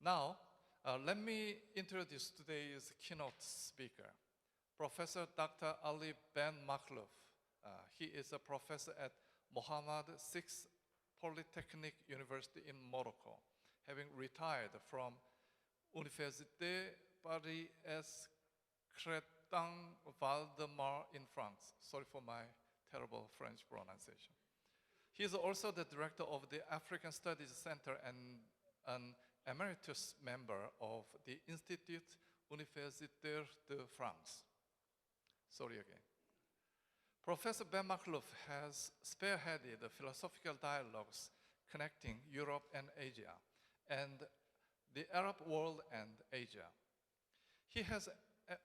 Now, let me introduce today's keynote speaker, Professor Dr. Ali Ben Makhlouf. He is a professor at Mohammed VI Polytechnic University in Morocco, having retired from Université Paris Crétin Valdemar in France. Sorry for my terrible French pronunciation. He is also the director of the African Studies Center and an emeritus member of the Institut Universitaire de France. Sorry again. Professor Ben Makhlouf has spearheaded the philosophical dialogues connecting Europe and Asia, and the Arab world and Asia. He has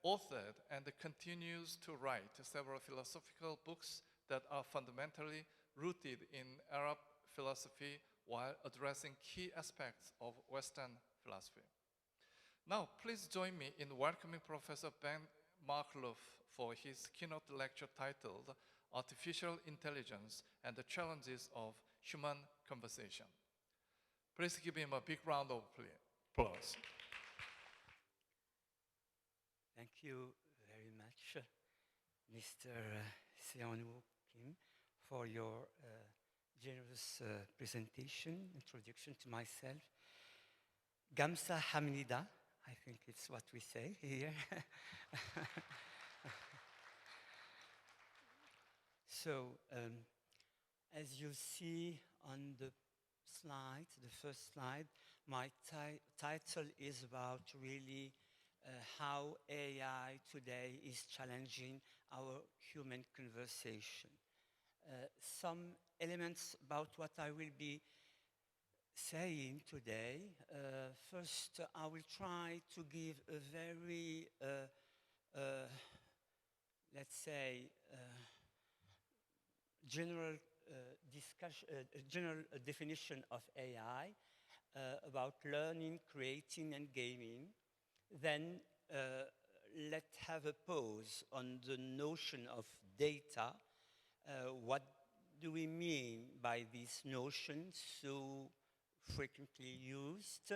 authored and continues to write several philosophical books that are fundamentally rooted in Arab philosophy while addressing key aspects of Western philosophy. Now, please join me in welcoming Professor Ben Makhlouf for his keynote lecture titled Artificial Intelligence and the Challenges of Human Conversation. Please give him a big round of applause. Thank you very much, Mr. Seonwoo Kim, for your generous presentation, introduction to myself. Gamsa Hamnida, I think it's what we say here. So, as you see on the slide, the first slide, my title is about really how AI today is challenging our human conversation. Some elements about what I will be saying today. First, I will try to give a very, let's say, general general definition of AI about learning, creating, and gaming. Then let's have a pause on the notion of data. What do we mean by this notion so frequently used?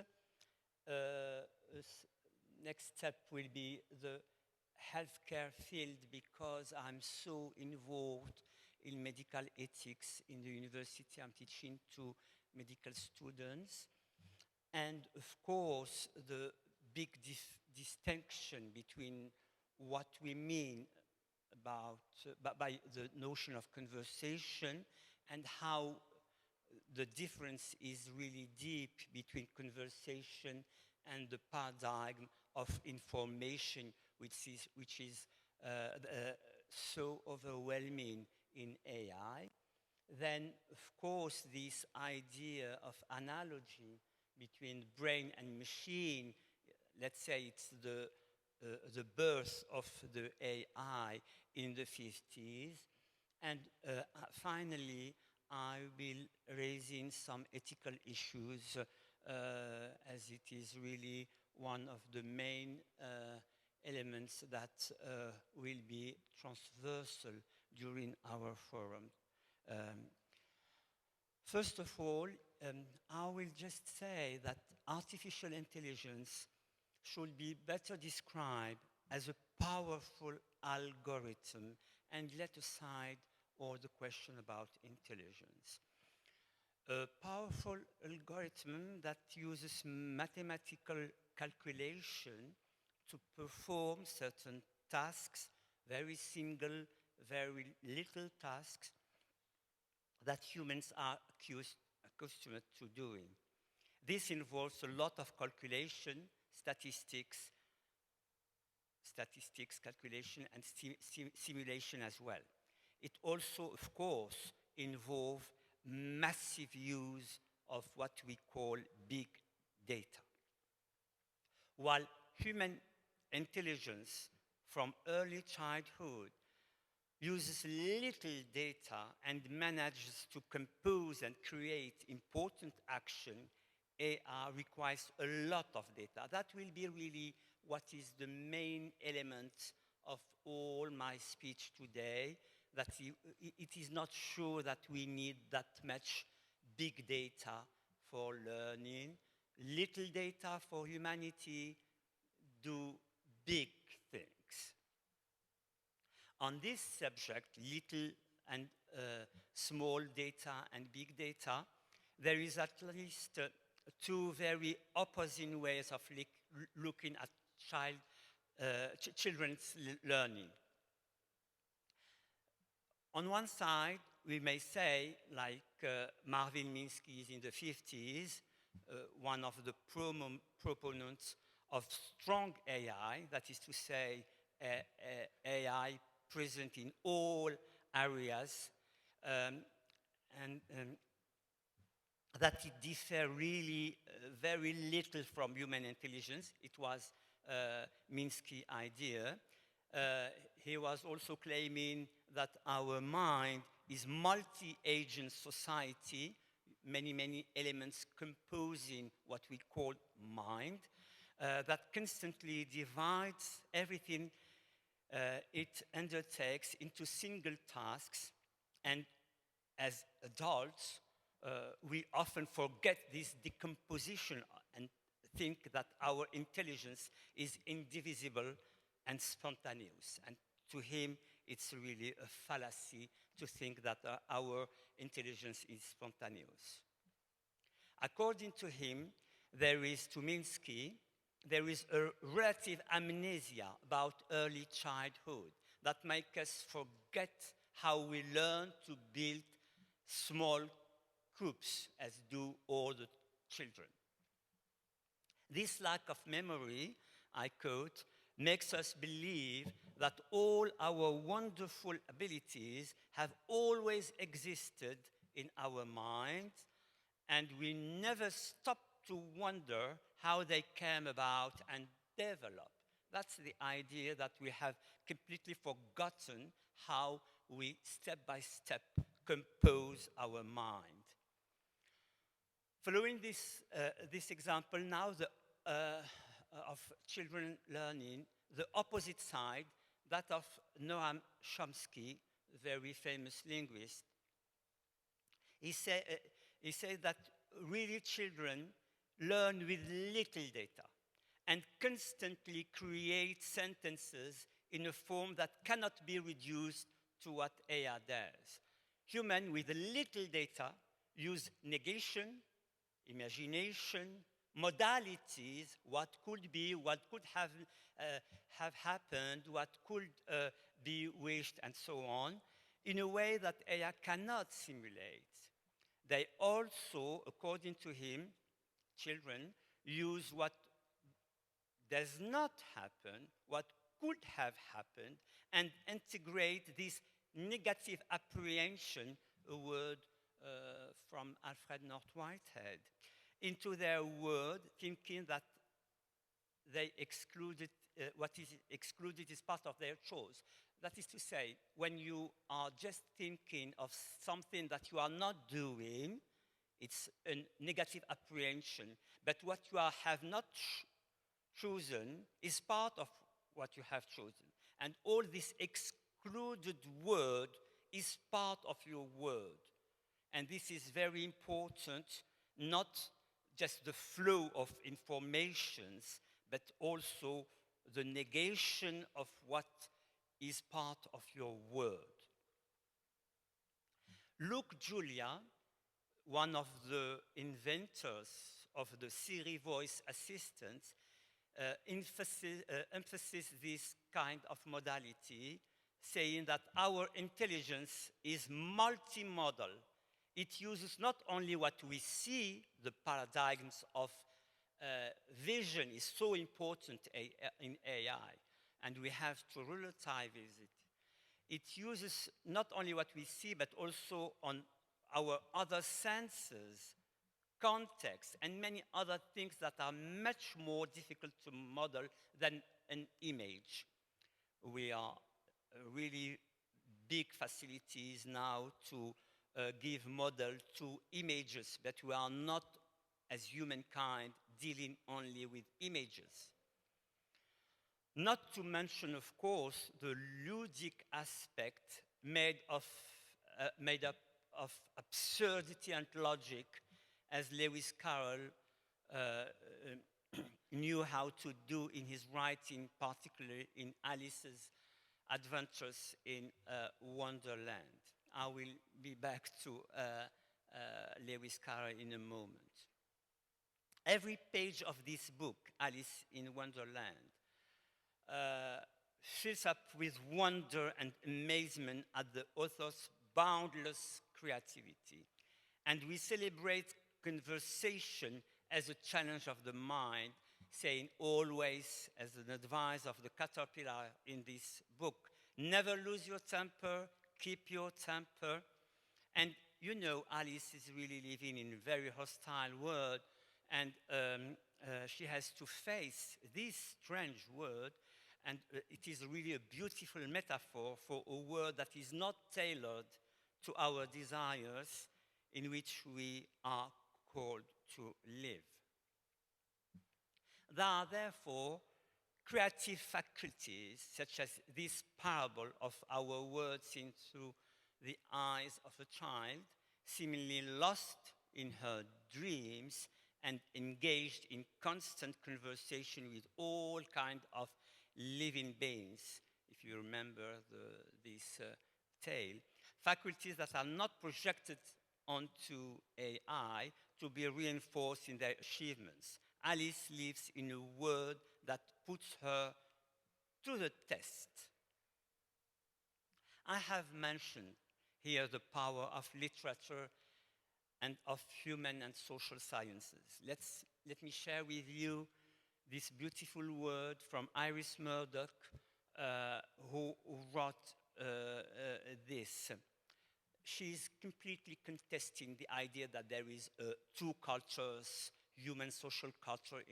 Next step will be the healthcare field, because I'm so involved in medical ethics in the university. I'm teaching to medical students. And of course, the big distinction between what we mean about by the notion of conversation and how the difference is really deep between conversation and the paradigm of information, which is so overwhelming in AI. Then, of course, this idea of analogy between brain and machine, let's say it's the birth of the AI in the 50s. And finally, I will raise in some ethical issues, as it is really one of the main elements that will be transversal during our forum. First of all, I will just say that artificial intelligence should be better described as a powerful algorithm, and let aside all the question about intelligence. A powerful algorithm that uses mathematical calculation to perform certain tasks, very single, very little tasks that humans are accustomed to doing. This involves a lot of calculation, statistics, calculation, and simulation as well. It also, of course, involves massive use of what we call big data. While human intelligence from early childhood uses little data and manages to compose and create important action, AI requires a lot of data. That will be really what is the main element of all my speech today, that it is not sure that we need that much big data for learning. little data for humanity, do big things. On this subject, little and small data and big data, there is at least two very opposing ways of looking at children's learning. On one side, we may say, like Marvin Minsky in the 50s, one of the proponents of strong AI, that is to say, AI present in all areas, and that it differs really very little from human intelligence. It was Minsky's idea. He was also claiming that our mind is multi-agent society, many elements composing what we call mind, that constantly divides everything it undertakes into single tasks, and as adults, we often forget this decomposition and think that our intelligence is indivisible and spontaneous. And to him, it's really a fallacy to think that our intelligence is spontaneous. According to him, to Minsky, there is a relative amnesia about early childhood that makes us forget how we learn to build small groups, as do all the children. This lack of memory, I quote, makes us believe that all our wonderful abilities have always existed in our minds, and we never stop to wonder how they came about and developed. That's the idea, that we have completely forgotten how we step by step compose our mind. Following this example now of children learning, the opposite side, that of Noam Chomsky, very famous linguist, he said that really children learn with little data and constantly create sentences in a form that cannot be reduced to what AI does. Humans with little data use negation, imagination, modalities, what could be, what could have happened, what could be wished, and so on, in a way that AI cannot simulate. They also, according to him, children use what does not happen, what could have happened, and integrate this negative apprehension, a word from Alfred North Whitehead, into their world, thinking that they excluded, what is excluded is part of their choice. That is to say, when you are just thinking of something that you are not doing, it's a negative apprehension. But what you have not chosen is part of what you have chosen. And all this excluded word is part of your word. And this is very important, not just the flow of informations, but also the negation of what is part of your word. Luke Julia, one of the inventors of the Siri voice assistant, emphasizes this kind of modality, saying that our intelligence is multimodal. It uses not only what we see, the paradigms of vision is so important in AI, and we have to relativize it. It uses not only what we see, but also on our other senses, context, and many other things that are much more difficult to model than an image. We are really big facilities now to give model to images, but we are not, as humankind, dealing only with images. Not to mention, of course, the ludic aspect made up of absurdity and logic, as Lewis Carroll knew how to do in his writing, particularly in Alice's Adventures in Wonderland. I will be back to Lewis Carroll in a moment. Every page of this book, Alice in Wonderland, fills up with wonder and amazement at the author's boundless creativity. And we celebrate conversation as a challenge of the mind, saying always, as an advice of the caterpillar in this book, never lose your temper, keep your temper. And you know, Alice is really living in a very hostile world, and she has to face this strange world, and it is really a beautiful metaphor for a world that is not tailored to our desires, in which we are called to live. There are therefore creative faculties, such as this parable of our world seen through the eyes of a child, seemingly lost in her dreams and engaged in constant conversation with all kinds of living beings, if you remember this tale. Faculties that are not projected onto AI to be reinforced in their achievements. Alice lives in a world that puts her to the test. I have mentioned here the power of literature and of human and social sciences. Let me share with you this beautiful word from Iris Murdoch, who wrote this. She's completely contesting the idea that there is two cultures, human social culture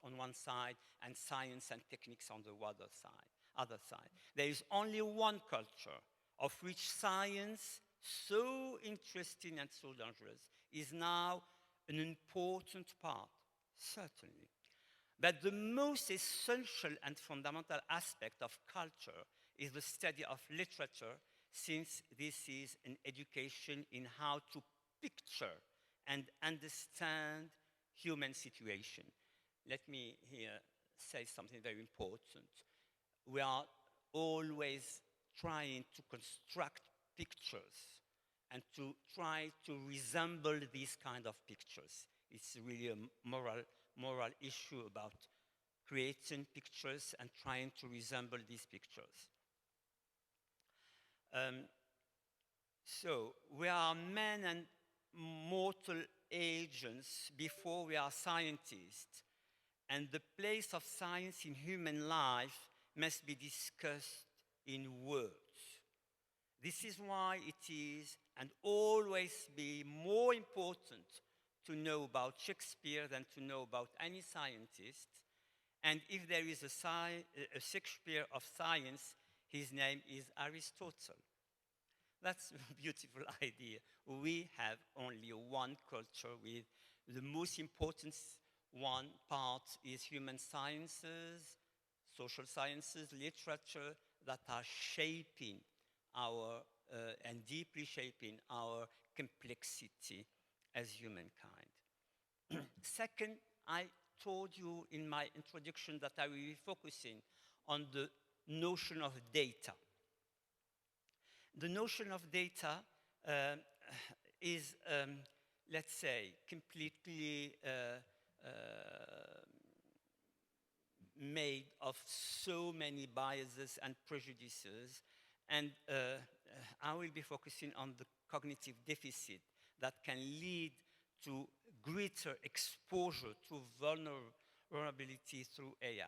on one side and science and techniques on the other side. There is only one culture, of which science, so interesting and so dangerous, is now an important part, certainly. But the most essential and fundamental aspect of culture is the study of literature, since this is an education in how to picture and understand human situation. Let me here say something very important. We are always trying to construct pictures and to try to resemble these kind of pictures. It's really a moral issue about creating pictures and trying to resemble these pictures. So we are men and mortal agents before we are scientists, and the place of science in human life must be discussed in words. This is why it is and always be more important to know about Shakespeare than to know about any scientist. And if there is a Shakespeare of science, his name is Aristotle. That's a beautiful idea. We have only one culture with the most important one part is human sciences, social sciences, literature that are shaping our, and deeply shaping our complexity as humankind. Second, I told you in my introduction that I will be focusing on the notion of data. The notion of data is, let's say, completely made of so many biases and prejudices, and I will be focusing on the cognitive deficit that can lead to greater exposure to vulnerability through AI.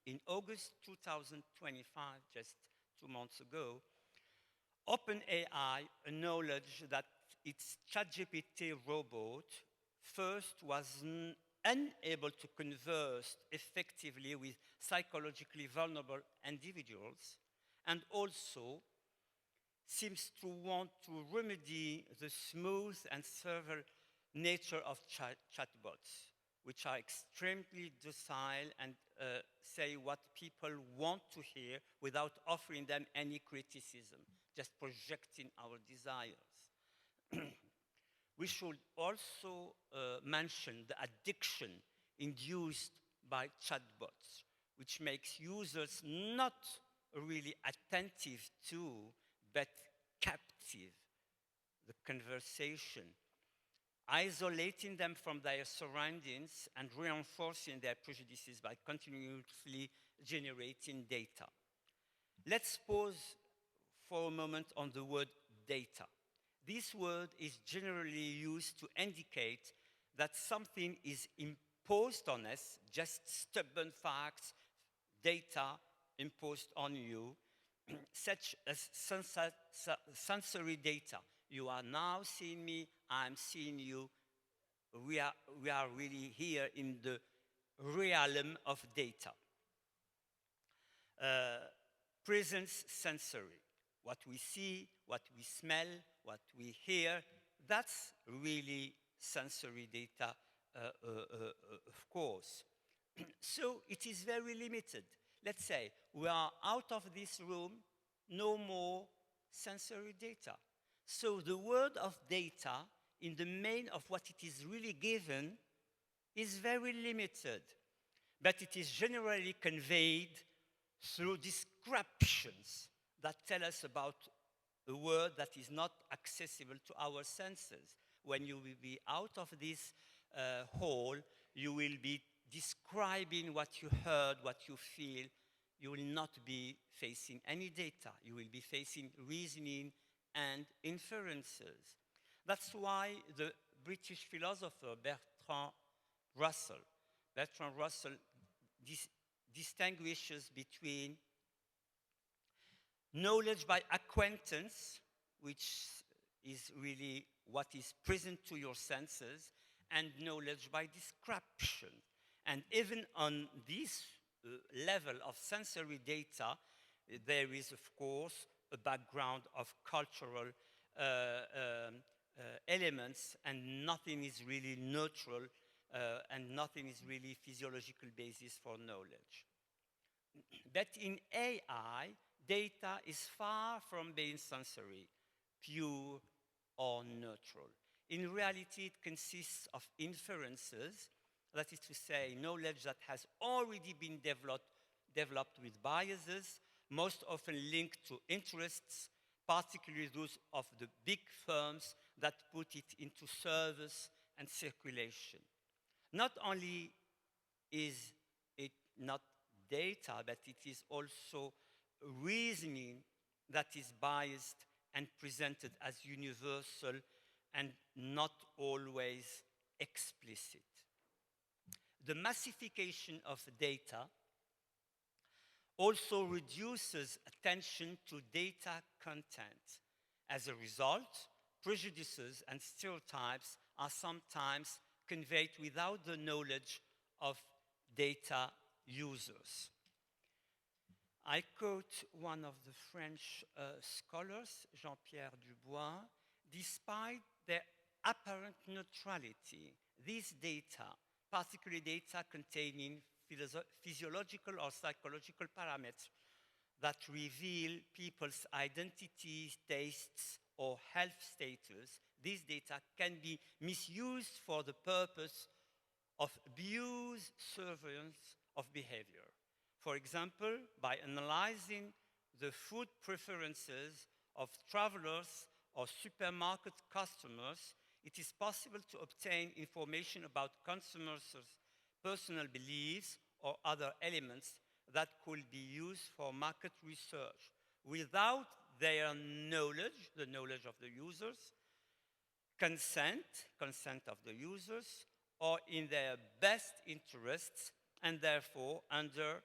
In August 2025, just 2 months ago, OpenAI acknowledged that its ChatGPT robot first was unable to converse effectively with psychologically vulnerable individuals, and also seems to want to remedy the smooth and server nature of chatbots, which are extremely docile and say what people want to hear without offering them any criticism, just projecting our desires. We should also mention the addiction induced by chatbots, which makes users not really attentive to, but captive the conversation, isolating them from their surroundings and reinforcing their prejudices by continuously generating data. Let's pause for a moment on the word data. This word is generally used to indicate that something is imposed on us, just stubborn facts, data imposed on you, such as sensory data. You are now seeing me, I'm seeing you. We are really here in the realm of data. Presence sensory. What we see, what we smell, what we hear, that's really sensory data, of course. So it is very limited. Let's say we are out of this room, no more sensory data. So the word of data, in the main of what it is really given, is very limited. But it is generally conveyed through descriptions that tell us about a word that is not accessible to our senses. When you will be out of this hall, you will be describing what you heard, what you feel. You will not be facing any data. You will be facing reasoning and inferences. That's why the British philosopher Bertrand Russell distinguishes between knowledge by acquaintance, which is really what is present to your senses, and knowledge by description. And even on this level of sensory data, there is, of course, a background of cultural elements, and nothing is really neutral, and nothing is really physiological basis for knowledge. But in AI, data is far from being sensory, pure or neutral. In reality, it consists of inferences, that is to say, knowledge that has already been developed with biases, most often linked to interests, particularly those of the big firms that put it into service and circulation. Not only is it not data, but it is also reasoning that is biased and presented as universal and not always explicit. The massification of data also reduces attention to data content. As a result, prejudices and stereotypes are sometimes conveyed without the knowledge of data users. I quote one of the French scholars, Jean-Pierre Dubois: despite their apparent neutrality, these data, particularly data containing physiological or psychological parameters that reveal people's identities, tastes, or health status, these data can be misused for the purpose of abuse, surveillance of behavior. For example, by analyzing the food preferences of travelers or supermarket customers, it is possible to obtain information about consumers' personal beliefs or other elements that could be used for market research without their knowledge, the knowledge of the users, consent of the users, or in their best interests, and therefore under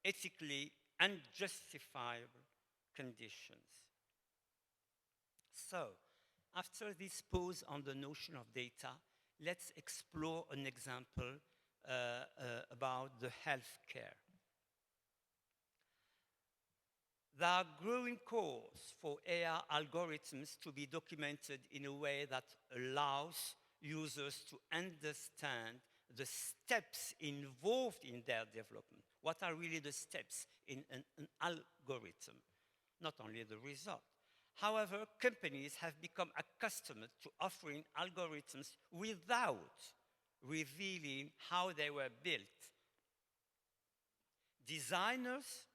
ethically unjustifiable conditions. So, after this pause on the notion of data, let's explore an example about the healthcare. There are growing calls for AI algorithms to be documented in a way that allows users to understand the steps involved in their development. What are really the steps in an algorithm? Not only the result. However, companies have become accustomed to offering algorithms without revealing how they were built. Designers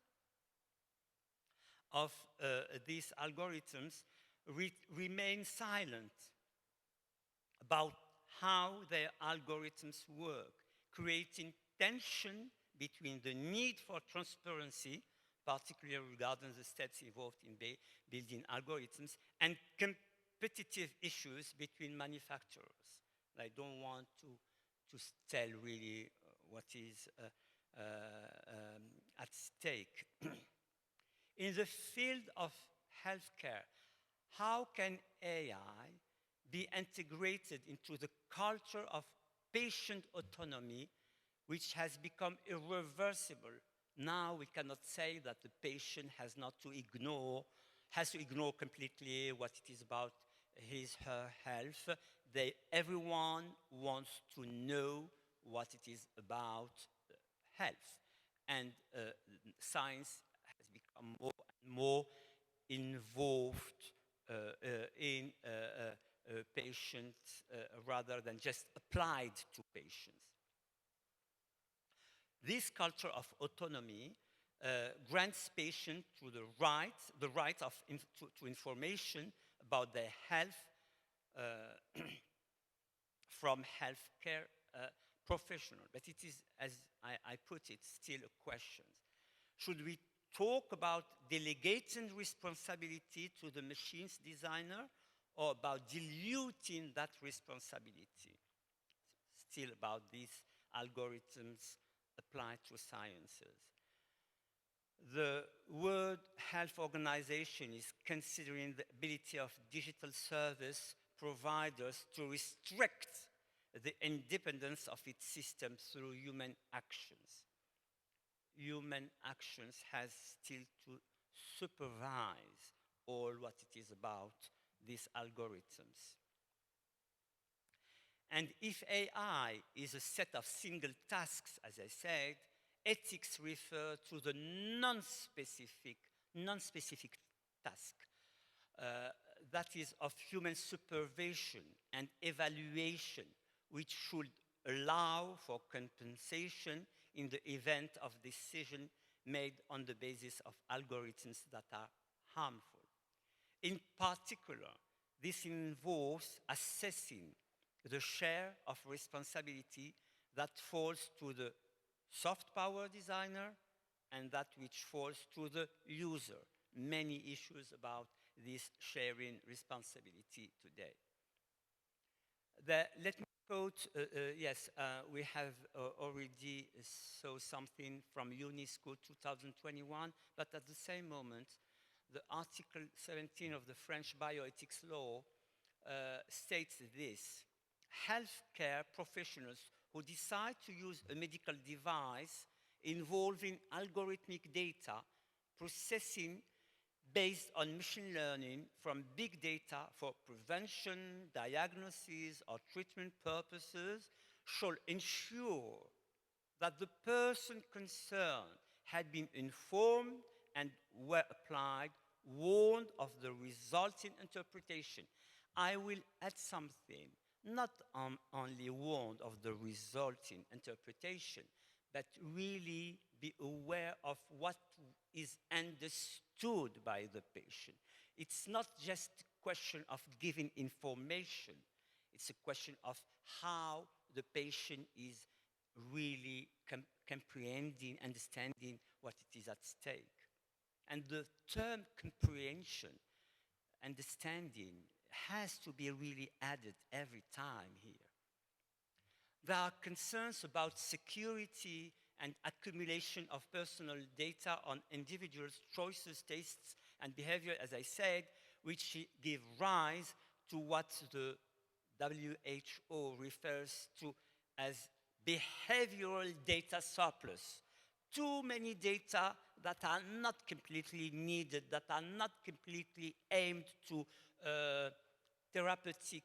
of these algorithms remain silent about how their algorithms work, creating tension between the need for transparency, particularly regarding the steps involved in building algorithms, and competitive issues between manufacturers. I don't want to tell really what is at stake. In the field of healthcare, how can AI be integrated into the culture of patient autonomy, which has become irreversible? Now we cannot say that the patient has to ignore completely what it is about his, her health. Everyone wants to know what it is about health. And science has become more and more involved in patients rather than just applied to patients. This culture of autonomy grants patients the right to information about their health from healthcare professionals. But it is, as I put it, still a question. Should we talk about delegating responsibility to the machine's designer, or about diluting that responsibility? Still about these algorithms applied to sciences. The World Health Organization is considering the ability of digital service providers to restrict the independence of its system through human actions. Human actions has still to supervise all what it is about these algorithms. And if AI is a set of single tasks, as I said, ethics refer to the non-specific task that is of human supervision and evaluation, which should allow for compensation in the event of decision made on the basis of algorithms that are harmful. In particular, this involves assessing the share of responsibility that falls to the soft power designer and that which falls to the user. Many issues about this sharing responsibility today. Let me quote, we have already saw something from UNESCO 2021, but at the same moment, the Article 17 of the French bioethics law states this: healthcare professionals who decide to use a medical device involving algorithmic data processing based on machine learning from big data for prevention, diagnosis, or treatment purposes shall ensure that the person concerned had been informed and were applied, warned of the resulting interpretation. I will add something. Not only warned of the resulting interpretation, but really be aware of what is understood by the patient. It's not just a question of giving information. It's a question of how the patient is really comprehending, understanding what it is at stake. And the term comprehension, understanding, has to be really added every time here. There are concerns about security and accumulation of personal data on individuals' choices, tastes, and behavior, as I said, which give rise to what the WHO refers to as behavioral data surplus. Too many data that are not completely needed, that are not completely aimed to therapeutic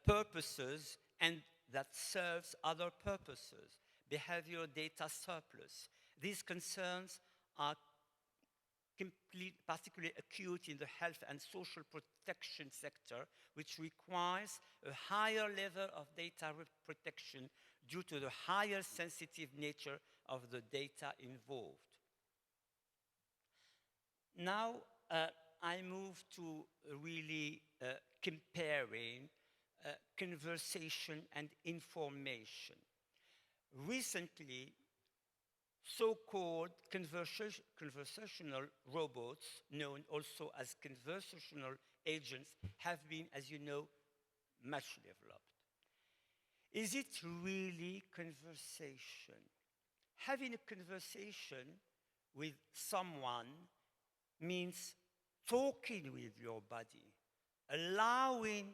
purposes, and that serves other purposes. Behavioral data surplus. These concerns are particularly acute in the health and social protection sector, which requires a higher level of data protection due to the higher sensitive nature of the data involved. Now, I move to really comparing conversation and information. Recently, so-called conversational robots, known also as conversational agents, have been, as you know, much developed. Is it really conversation? Having a conversation with someone means talking with your body, allowing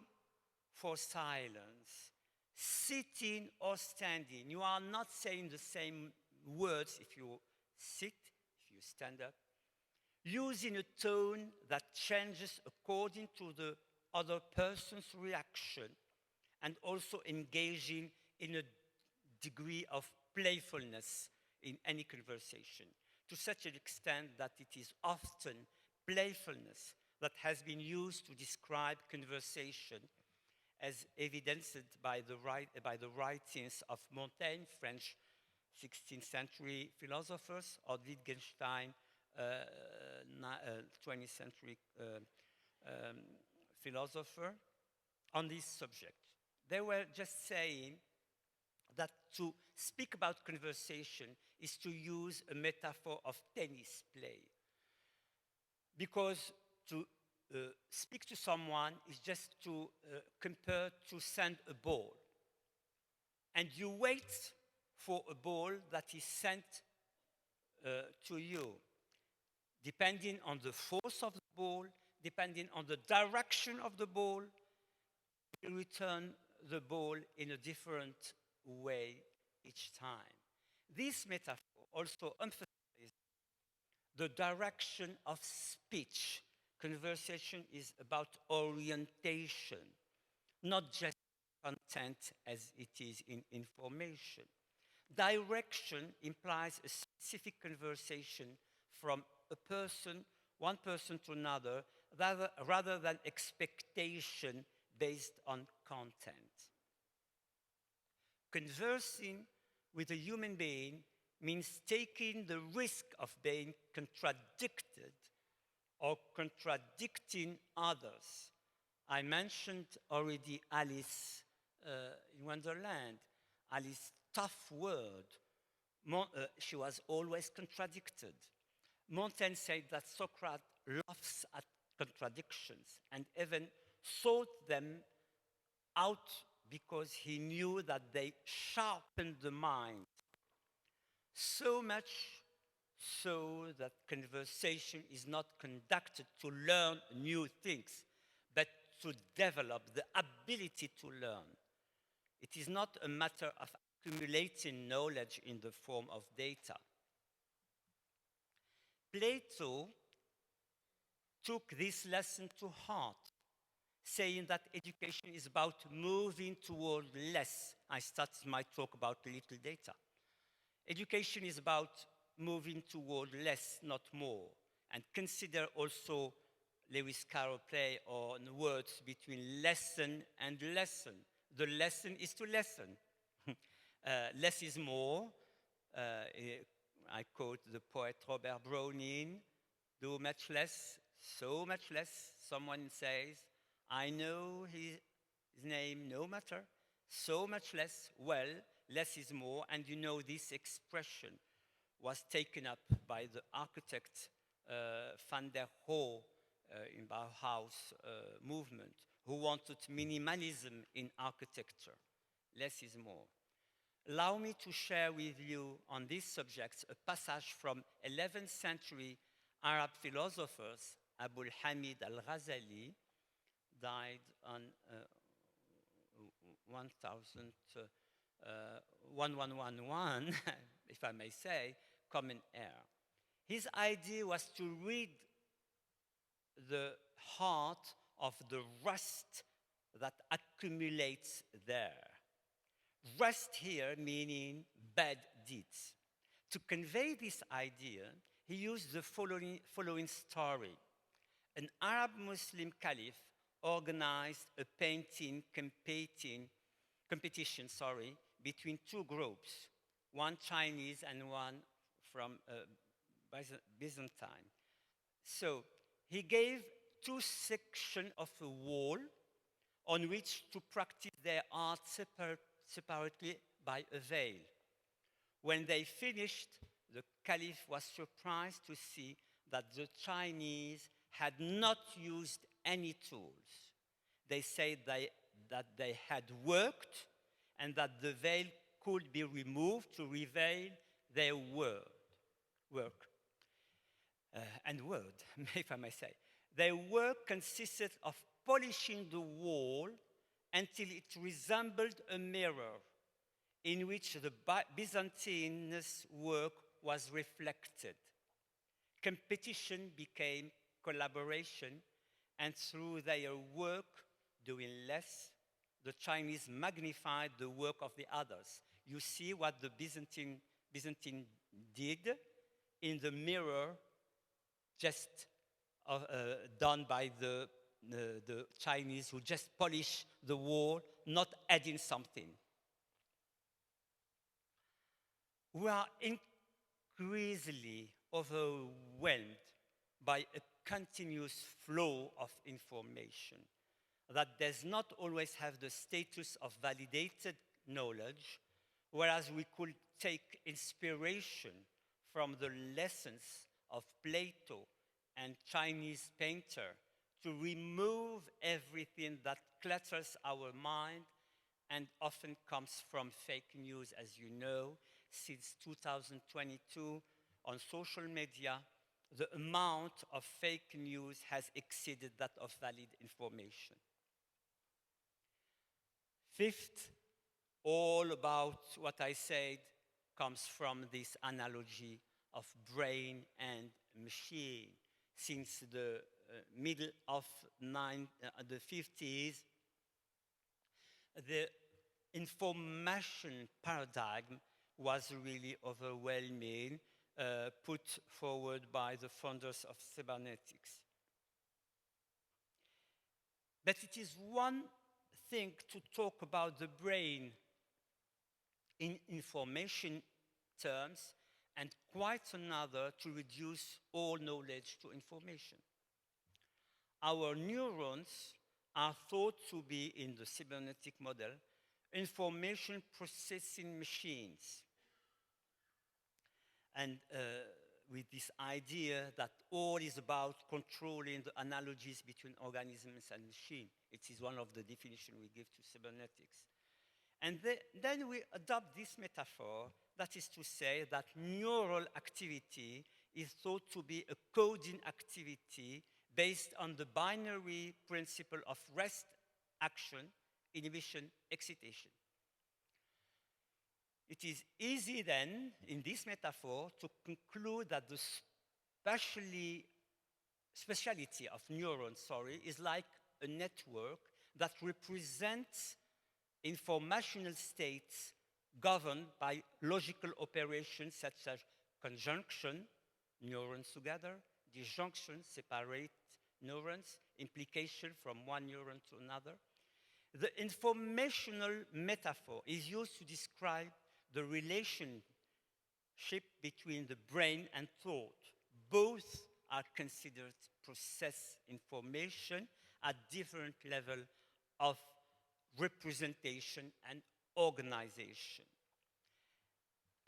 for silence, sitting or standing. You are not saying the same words if you sit, if you stand up. Using a tone that changes according to the other person's reaction, and also engaging in a degree of playfulness in any conversation, to such an extent that it is often playfulness that has been used to describe conversation, as evidenced by the writings of Montaigne, French 16th century philosophers, or Wittgenstein, 20th century philosopher, on this subject. They were just saying that to speak about conversation is to use a metaphor of tennis play. Because to speak to someone is just to compare to send a ball. And you wait for a ball that is sent to you. Depending on the force of the ball, depending on the direction of the ball, you return the ball in a different way each time. This metaphor also emphasizes the direction of speech. Conversation is about orientation, not just content as it is in information. Direction implies a specific conversation from a person, one person to another, rather than expectation based on content. Conversing with a human being means taking the risk of being contradicted or contradicting others. I mentioned already Alice in Wonderland. Alice's tough word. She was always contradicted. Montaigne said that Socrates laughs at contradictions and even sought them out because he knew that they sharpened the mind. So much so that conversation is not conducted to learn new things, but to develop the ability to learn. It is not a matter of accumulating knowledge in the form of data. Plato took this lesson to heart, saying that education is about moving toward less. I started my talk about little data. Education is about moving toward less, not more. And consider also Lewis Carroll play on words between lesson and lesson. The lesson is to listen. Less is more. I quote the poet Robert Browning, do much less, so much less. Someone says, I know his name, no matter, so much less. Well, less is more. And you know this expression was taken up by the architect Van der Rohe in Bauhaus movement, who wanted minimalism in architecture. Less is more. Allow me to share with you on these subjects a passage from 11th century Arab philosophers, Abu al-Hamid al-Ghazali, died on 1111, if I may say, Common Era. His idea was to rid the heart of the rust that accumulates there. Rust here meaning bad deeds. To convey this idea, he used the following story. An Arab Muslim caliph organized a painting competition between two groups, one Chinese and one from Byzantine. So he gave two sections of a wall on which to practice their art separately by a veil. When they finished, the caliph was surprised to see that the Chinese had not used any tools. They said that they had worked and that the veil could be removed to reveal their word, if I may say. Their work consisted of polishing the wall until it resembled a mirror in which the Byzantine's work was reflected. Competition became collaboration, and through their work, doing less, the Chinese magnified the work of the others. You see what the Byzantine did in the mirror, just done by the Chinese, who just polished the wall, not adding something. We are increasingly overwhelmed by a continuous flow of information that does not always have the status of validated knowledge, whereas we could take inspiration from the lessons of Plato and Chinese painter to remove everything that clutters our mind and often comes from fake news, as you know. Since 2022, on social media, the amount of fake news has exceeded that of valid information. Fifth, all about what I said comes from this analogy of brain and machine. Since the middle of the 50s, the information paradigm was really overwhelming, put forward by the founders of cybernetics. But it is one thing to talk about the brain in information terms, and quite another to reduce all knowledge to information. Our neurons are thought to be, in the cybernetic model, information processing machines. And with this idea that all is about controlling the analogies between organisms and machines. It is one of the definitions we give to cybernetics. And then we adopt this metaphor, that is to say that neural activity is thought to be a coding activity based on the binary principle of rest, action, inhibition, excitation. It is easy then, in this metaphor, to conclude that the speciality of neurons, is like a network that represents informational states governed by logical operations such as conjunction, neurons together, disjunction, separate neurons, implication from one neuron to another. The informational metaphor is used to describe the relationship between the brain and thought. Both are considered process information at different levels of representation and organization.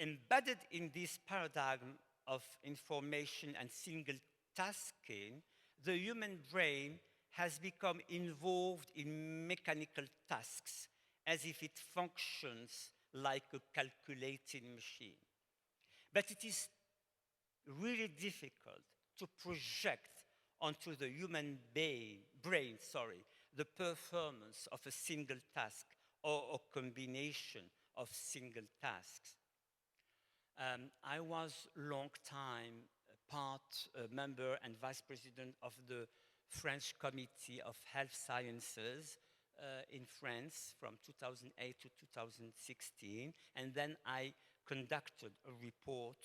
Embedded in this paradigm of information and single tasking, the human brain has become involved in mechanical tasks as if it functions like a calculating machine. But it is really difficult to project onto the human brain, the performance of a single task or a combination of single tasks. I was long time member and vice president of the French Committee of Health Sciences in France from 2008 to 2016, and then I conducted a report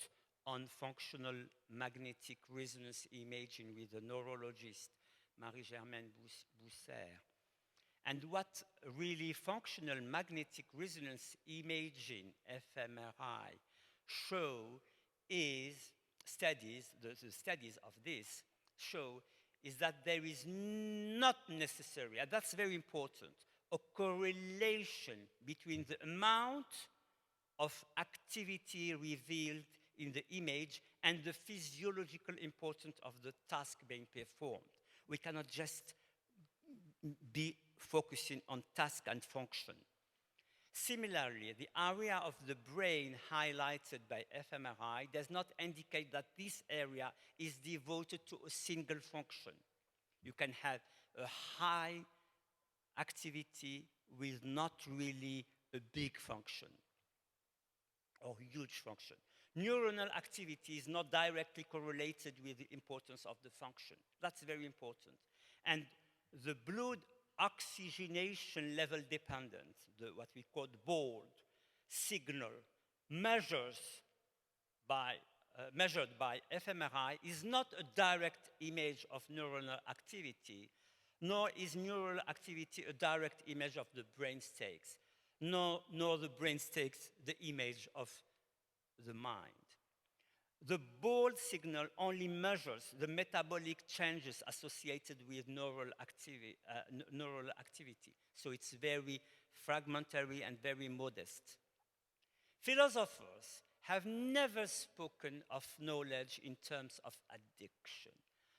on functional magnetic resonance imaging with the neurologist Marie-Germaine Bousser. And what really functional magnetic resonance imaging, fMRI, show is the studies of this show is that there is not necessary, and that's very important, a correlation between the amount of activity revealed in the image and the physiological importance of the task being performed. We cannot just be focusing on task and function. Similarly, the area of the brain highlighted by fMRI does not indicate that this area is devoted to a single function. You can have a high activity with not really a big function or huge function. Neuronal activity is not directly correlated with the importance of the function. That's very important. And the blood oxygenation level dependent, what we call BOLD signal, measured by fMRI, is not a direct image of neuronal activity, nor is neural activity a direct image of the brain stakes, nor the brain stakes the image of the mind. The BOLD signal only measures the metabolic changes associated with neural activity. So it's very fragmentary and very modest. Philosophers have never spoken of knowledge in terms of addiction.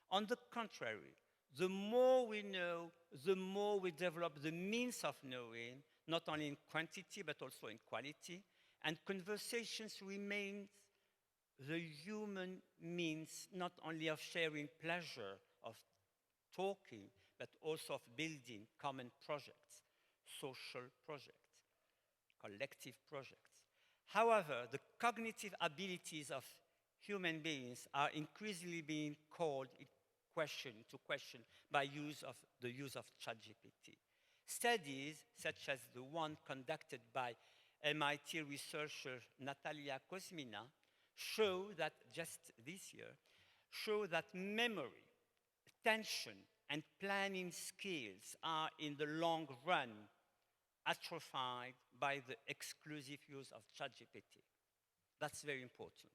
On the contrary, the more we know, the more we develop the means of knowing, not only in quantity but also in quality, and conversations remain the human means not only of sharing pleasure, of talking, but also of building common projects, social projects, collective projects. However, the cognitive abilities of human beings are increasingly being called into question by the use of ChatGPT. Studies such as the one conducted by MIT researcher Natalia Kosmina show that just this year, show that memory, attention, and planning skills are in the long run atrophied by the exclusive use of ChatGPT. That's very important.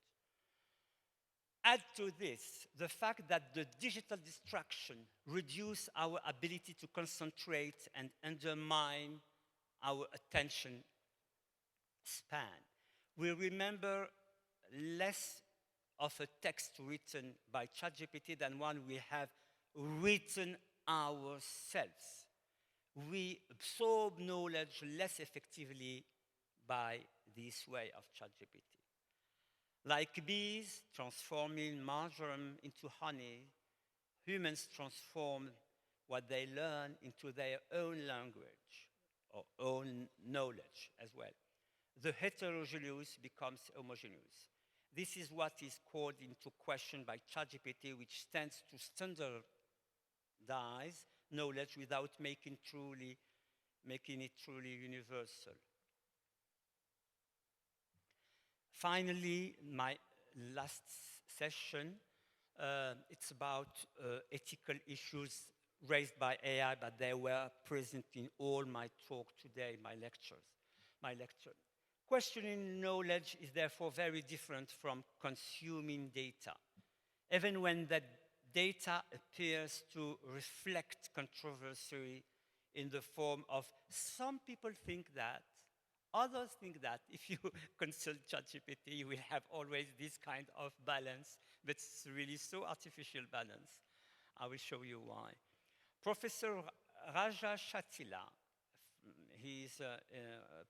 Add to this the fact that the digital distraction reduces our ability to concentrate and undermine our attention span. We remember less of a text written by ChatGPT than one we have written ourselves. We absorb knowledge less effectively by this way of ChatGPT. Like bees transforming marjoram into honey, humans transform what they learn into their own language or own knowledge as well. The heterogeneous becomes homogeneous. This is what is called into question by ChatGPT, which tends to standardize knowledge without making it truly universal. Finally, my last session, it's about ethical issues raised by AI, but they were present in all my talk today, my lecture. Questioning knowledge is therefore very different from consuming data. Even when that data appears to reflect controversy in the form of some people think that, others think that. If you consult ChatGPT, you will have always this kind of balance, but it's really so artificial balance. I will show you why. Professor Raja Shatila, he is a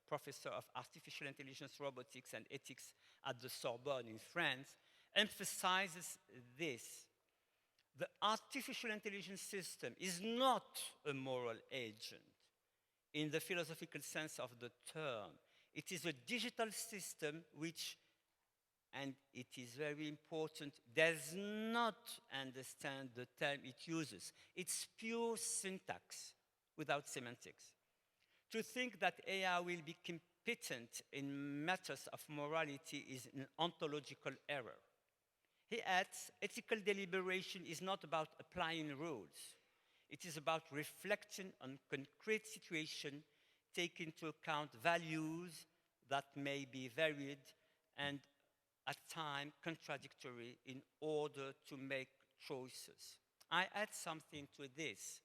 professor of artificial intelligence, robotics, and ethics at the Sorbonne in France, emphasizes this. The artificial intelligence system is not a moral agent in the philosophical sense of the term. It is a digital system which, and it is very important, does not understand the term it uses. It's pure syntax without semantics. To think that AI will be competent in matters of morality is an ontological error. He adds, ethical deliberation is not about applying rules. It is about reflecting on concrete situations, taking into account values that may be varied and at times contradictory in order to make choices. I add something to this,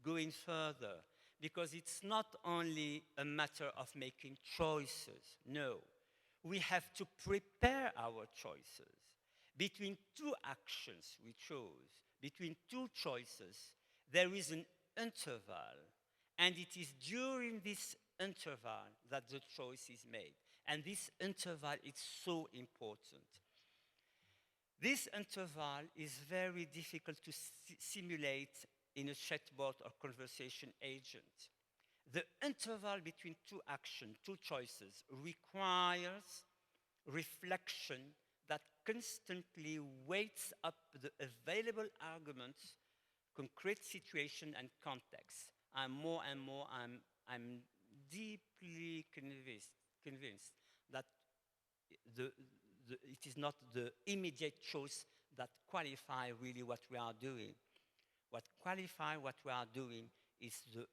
going further, because it's not only a matter of making choices. No, we have to prepare our choices. Between two actions we chose, between two choices, there is an interval, and it is during this interval that the choice is made. And this interval is so important. This interval is very difficult to simulate in a chatbot or conversation agent. The interval between two actions, two choices, requires reflection that constantly weights up the available arguments, concrete situation, and context. More and more, I'm deeply convinced that it is not the immediate choice that qualify really what we are doing. What qualifies what we are doing is the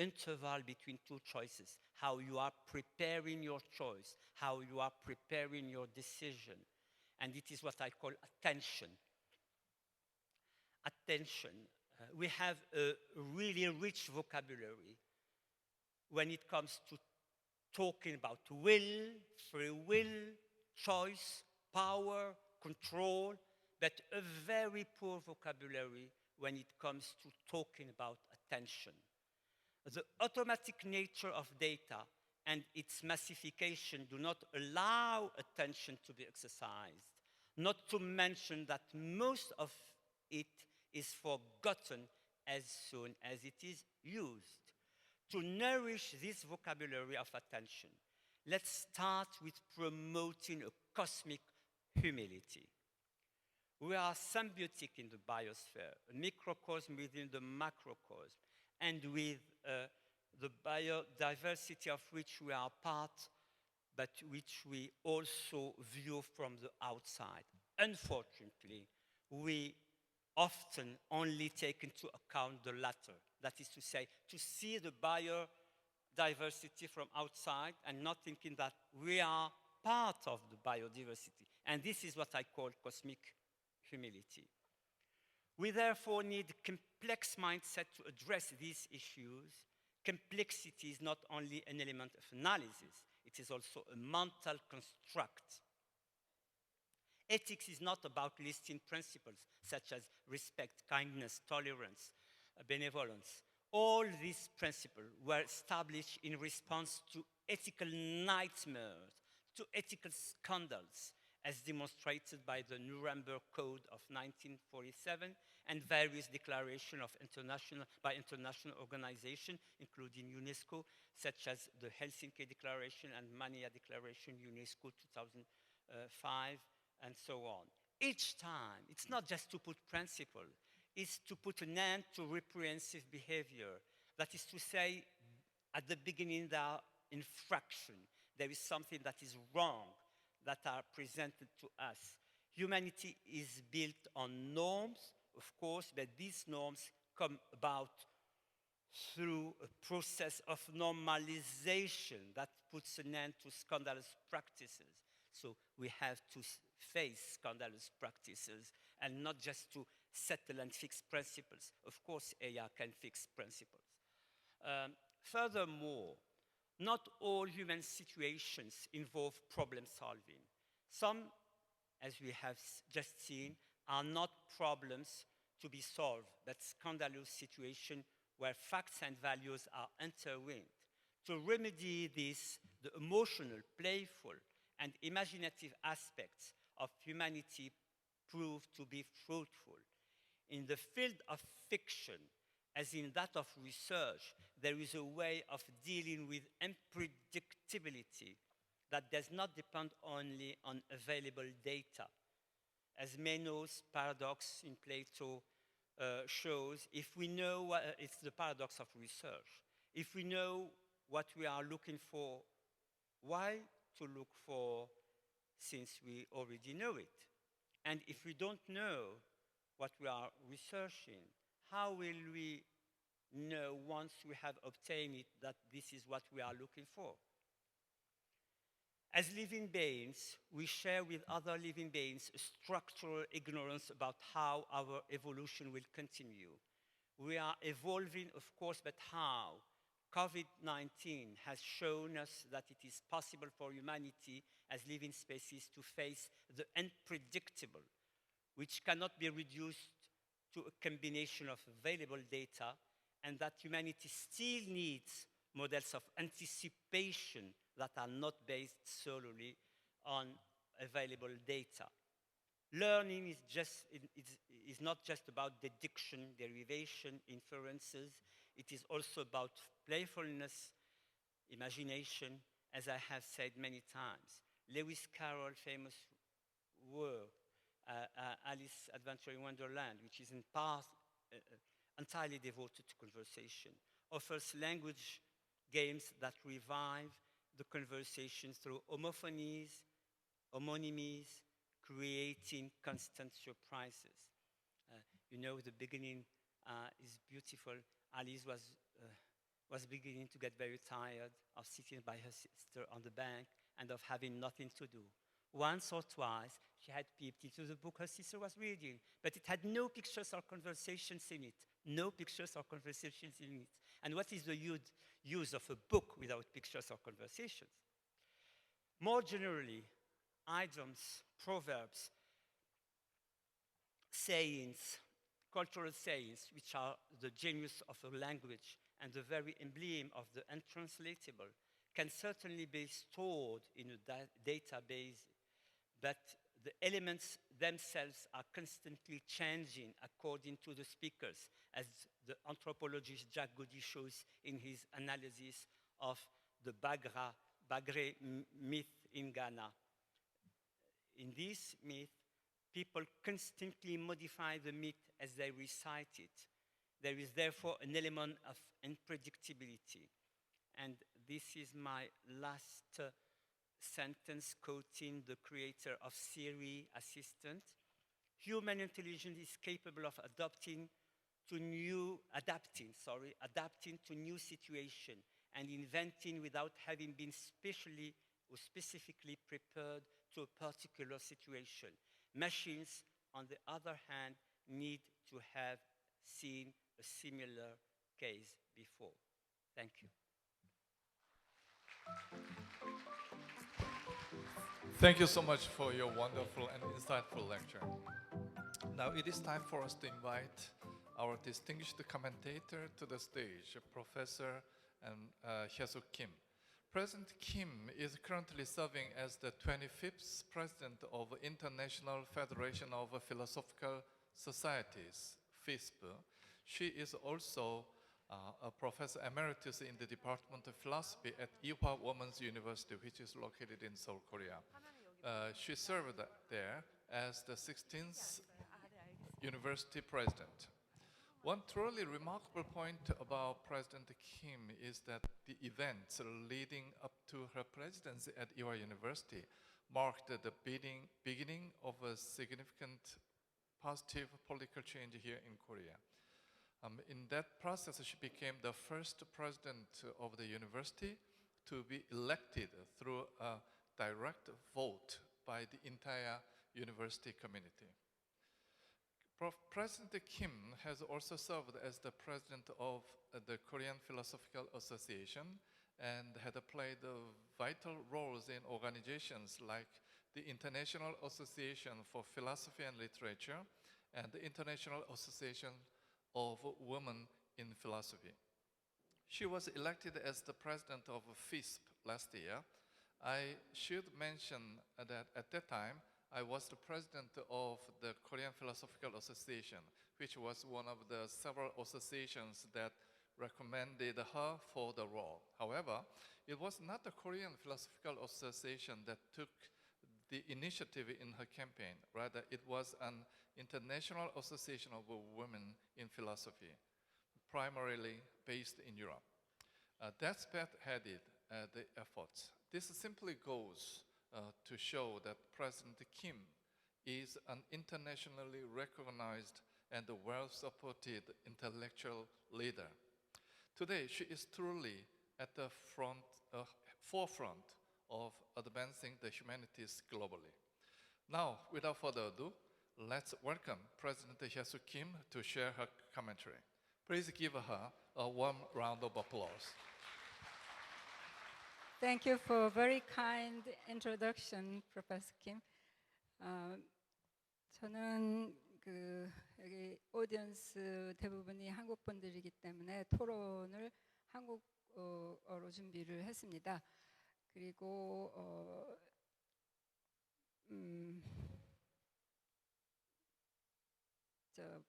interval between two choices, how you are preparing your choice, how you are preparing your decision. And it is what I call attention. Attention. We have a really rich vocabulary when it comes to talking about will, free will, choice, power, control, but a very poor vocabulary when it comes to talking about attention. The automatic nature of data and its massification do not allow attention to be exercised, not to mention that most of it is forgotten as soon as it is used. To nourish this vocabulary of attention, let's start with promoting a cosmic humility. We are symbiotic in the biosphere, a microcosm within the macrocosm, and with the biodiversity of which we are part, but which we also view from the outside. Unfortunately, we often only take into account the latter. That is to say, to see the biodiversity from outside and not thinking that we are part of the biodiversity. And this is what I call cosmic humility. We therefore need a complex mindset to address these issues. Complexity is not only an element of analysis, it is also a mental construct. Ethics is not about listing principles such as respect, kindness, tolerance, benevolence. All these principles were established in response to ethical nightmares, to ethical scandals, as demonstrated by the Nuremberg Code of 1947 and various declarations by international organizations, including UNESCO, such as the Helsinki Declaration and Mania Declaration, UNESCO 2005, and so on. Each time, it's not just to put principle, it's to put an end to reprehensive behavior. That is to say, at the beginning, there are infraction. There is something that is wrong that are presented to us. Humanity is built on norms, of course, but these norms come about through a process of normalization that puts an end to scandalous practices. So we have to face scandalous practices and not just to settle and fix principles. Of course, AI can fix principles. Furthermore, not all human situations involve problem solving. Some, as we have just seen, are not problems to be solved, but scandalous situations where facts and values are intertwined. To remedy this, the emotional, playful, and imaginative aspects of humanity prove to be fruitful. In the field of fiction, as in that of research, there is a way of dealing with unpredictability that does not depend only on available data. As Meno's paradox in Plato shows, if we know, it's the paradox of research. If we know what we are looking for, why to look for since we already know it? And if we don't know what we are researching, how will we know once we have obtained it that this is what we are looking for? As living beings, we share with other living beings a structural ignorance about how our evolution will continue. We are evolving, of course, but how? COVID-19 has shown us that it is possible for humanity as living species to face the unpredictable, which cannot be reduced to a combination of available data, and that humanity still needs models of anticipation that are not based solely on available data. Learning is not just about deduction, derivation, inferences. It is also about playfulness, imagination, as I have said many times. Lewis Carroll's famous work, Alice's Adventure in Wonderland, which is in part entirely devoted to conversation, offers language games that revive the conversation through homophonies, homonymies, creating constant surprises. You know, the beginning is beautiful. Alice was beginning to get very tired of sitting by her sister on the bank and of having nothing to do. Once or twice, she had peeped into the book her sister was reading, but it had no pictures or conversations in it. No pictures or conversations in it. And what is the use of a book without pictures or conversations? More generally, idioms, proverbs, sayings, cultural sayings, which are the genius of a language and the very emblem of the untranslatable, can certainly be stored in a database, but the elements themselves are constantly changing according to the speakers, as the anthropologist Jack Goody shows in his analysis of the Bagre myth in Ghana. In this myth, people constantly modify the myth as they recite it. There is therefore an element of unpredictability. And this is my last sentence quoting the creator of Siri Assistant. Human intelligence is capable of adapting to new situations and inventing without having been specially or specifically prepared to a particular situation. Machines, on the other hand, need to have seen a similar case before. Thank you. Thank you so much for your wonderful and insightful lecture. Now it is time for us to invite our distinguished commentator to the stage, Professor Hyesuk Kim. President Kim is currently serving as the 25th President of International Federation of Philosophical Societies, FISP. She is also a Professor Emeritus in the Department of Philosophy at Ewha Women's University, which is located in Seoul, Korea. She served there as the 16th University President. One truly remarkable point about President Kim is that the events leading up to her presidency at Ewha University marked the beginning of a significant positive political change here in Korea. In that process, she became the first president of the university to be elected through a direct vote by the entire university community. President Kim has also served as the president of the Korean Philosophical Association and had played vital roles in organizations like the International Association for Philosophy and Literature and the International Association of Women in Philosophy. She was elected as the president of FISP last year. I should mention that at that time, I was the president of the Korean Philosophical Association, which was one of the several associations that recommended her for the role. However, it was not the Korean Philosophical Association that took the initiative in her campaign. Rather, it was an international association of women in philosophy, primarily based in Europe. That spearheaded the efforts. This simply goes to show that President Kim is an internationally recognized and well-supported intellectual leader. Today, she is truly at the forefront of advancing the humanities globally. Now, without further ado, let's welcome President Hye-soo Kim to share her commentary. Please give her a warm round of applause. Thank you for a very kind introduction, Professor Kim. 저는 여기 오디언스 대부분이 한국 분들이기 때문에 토론을 한국어로 준비를 했습니다. 그리고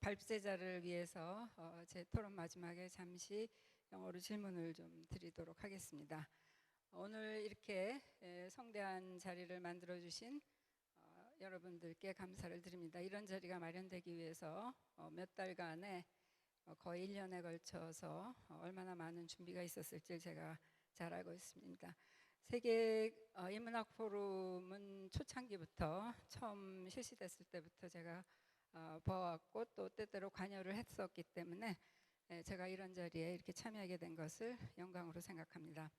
발제자를 위해서 제 토론 마지막에 잠시 영어로 질문을 좀 드리도록 하겠습니다. 오늘 이렇게 성대한 자리를 만들어 주신 여러분들께 감사를 드립니다. 이런 자리가 마련되기 위해서 몇 달간의 거의 1년에 걸쳐서 얼마나 많은 준비가 있었을지 제가 잘 알고 있습니다. 세계인문학포럼은 초창기부터 처음 실시됐을 때부터 제가 봐왔고 또 때때로 관여를 했었기 때문에 제가 이런 자리에 이렇게 참여하게 된 것을 영광으로 생각합니다.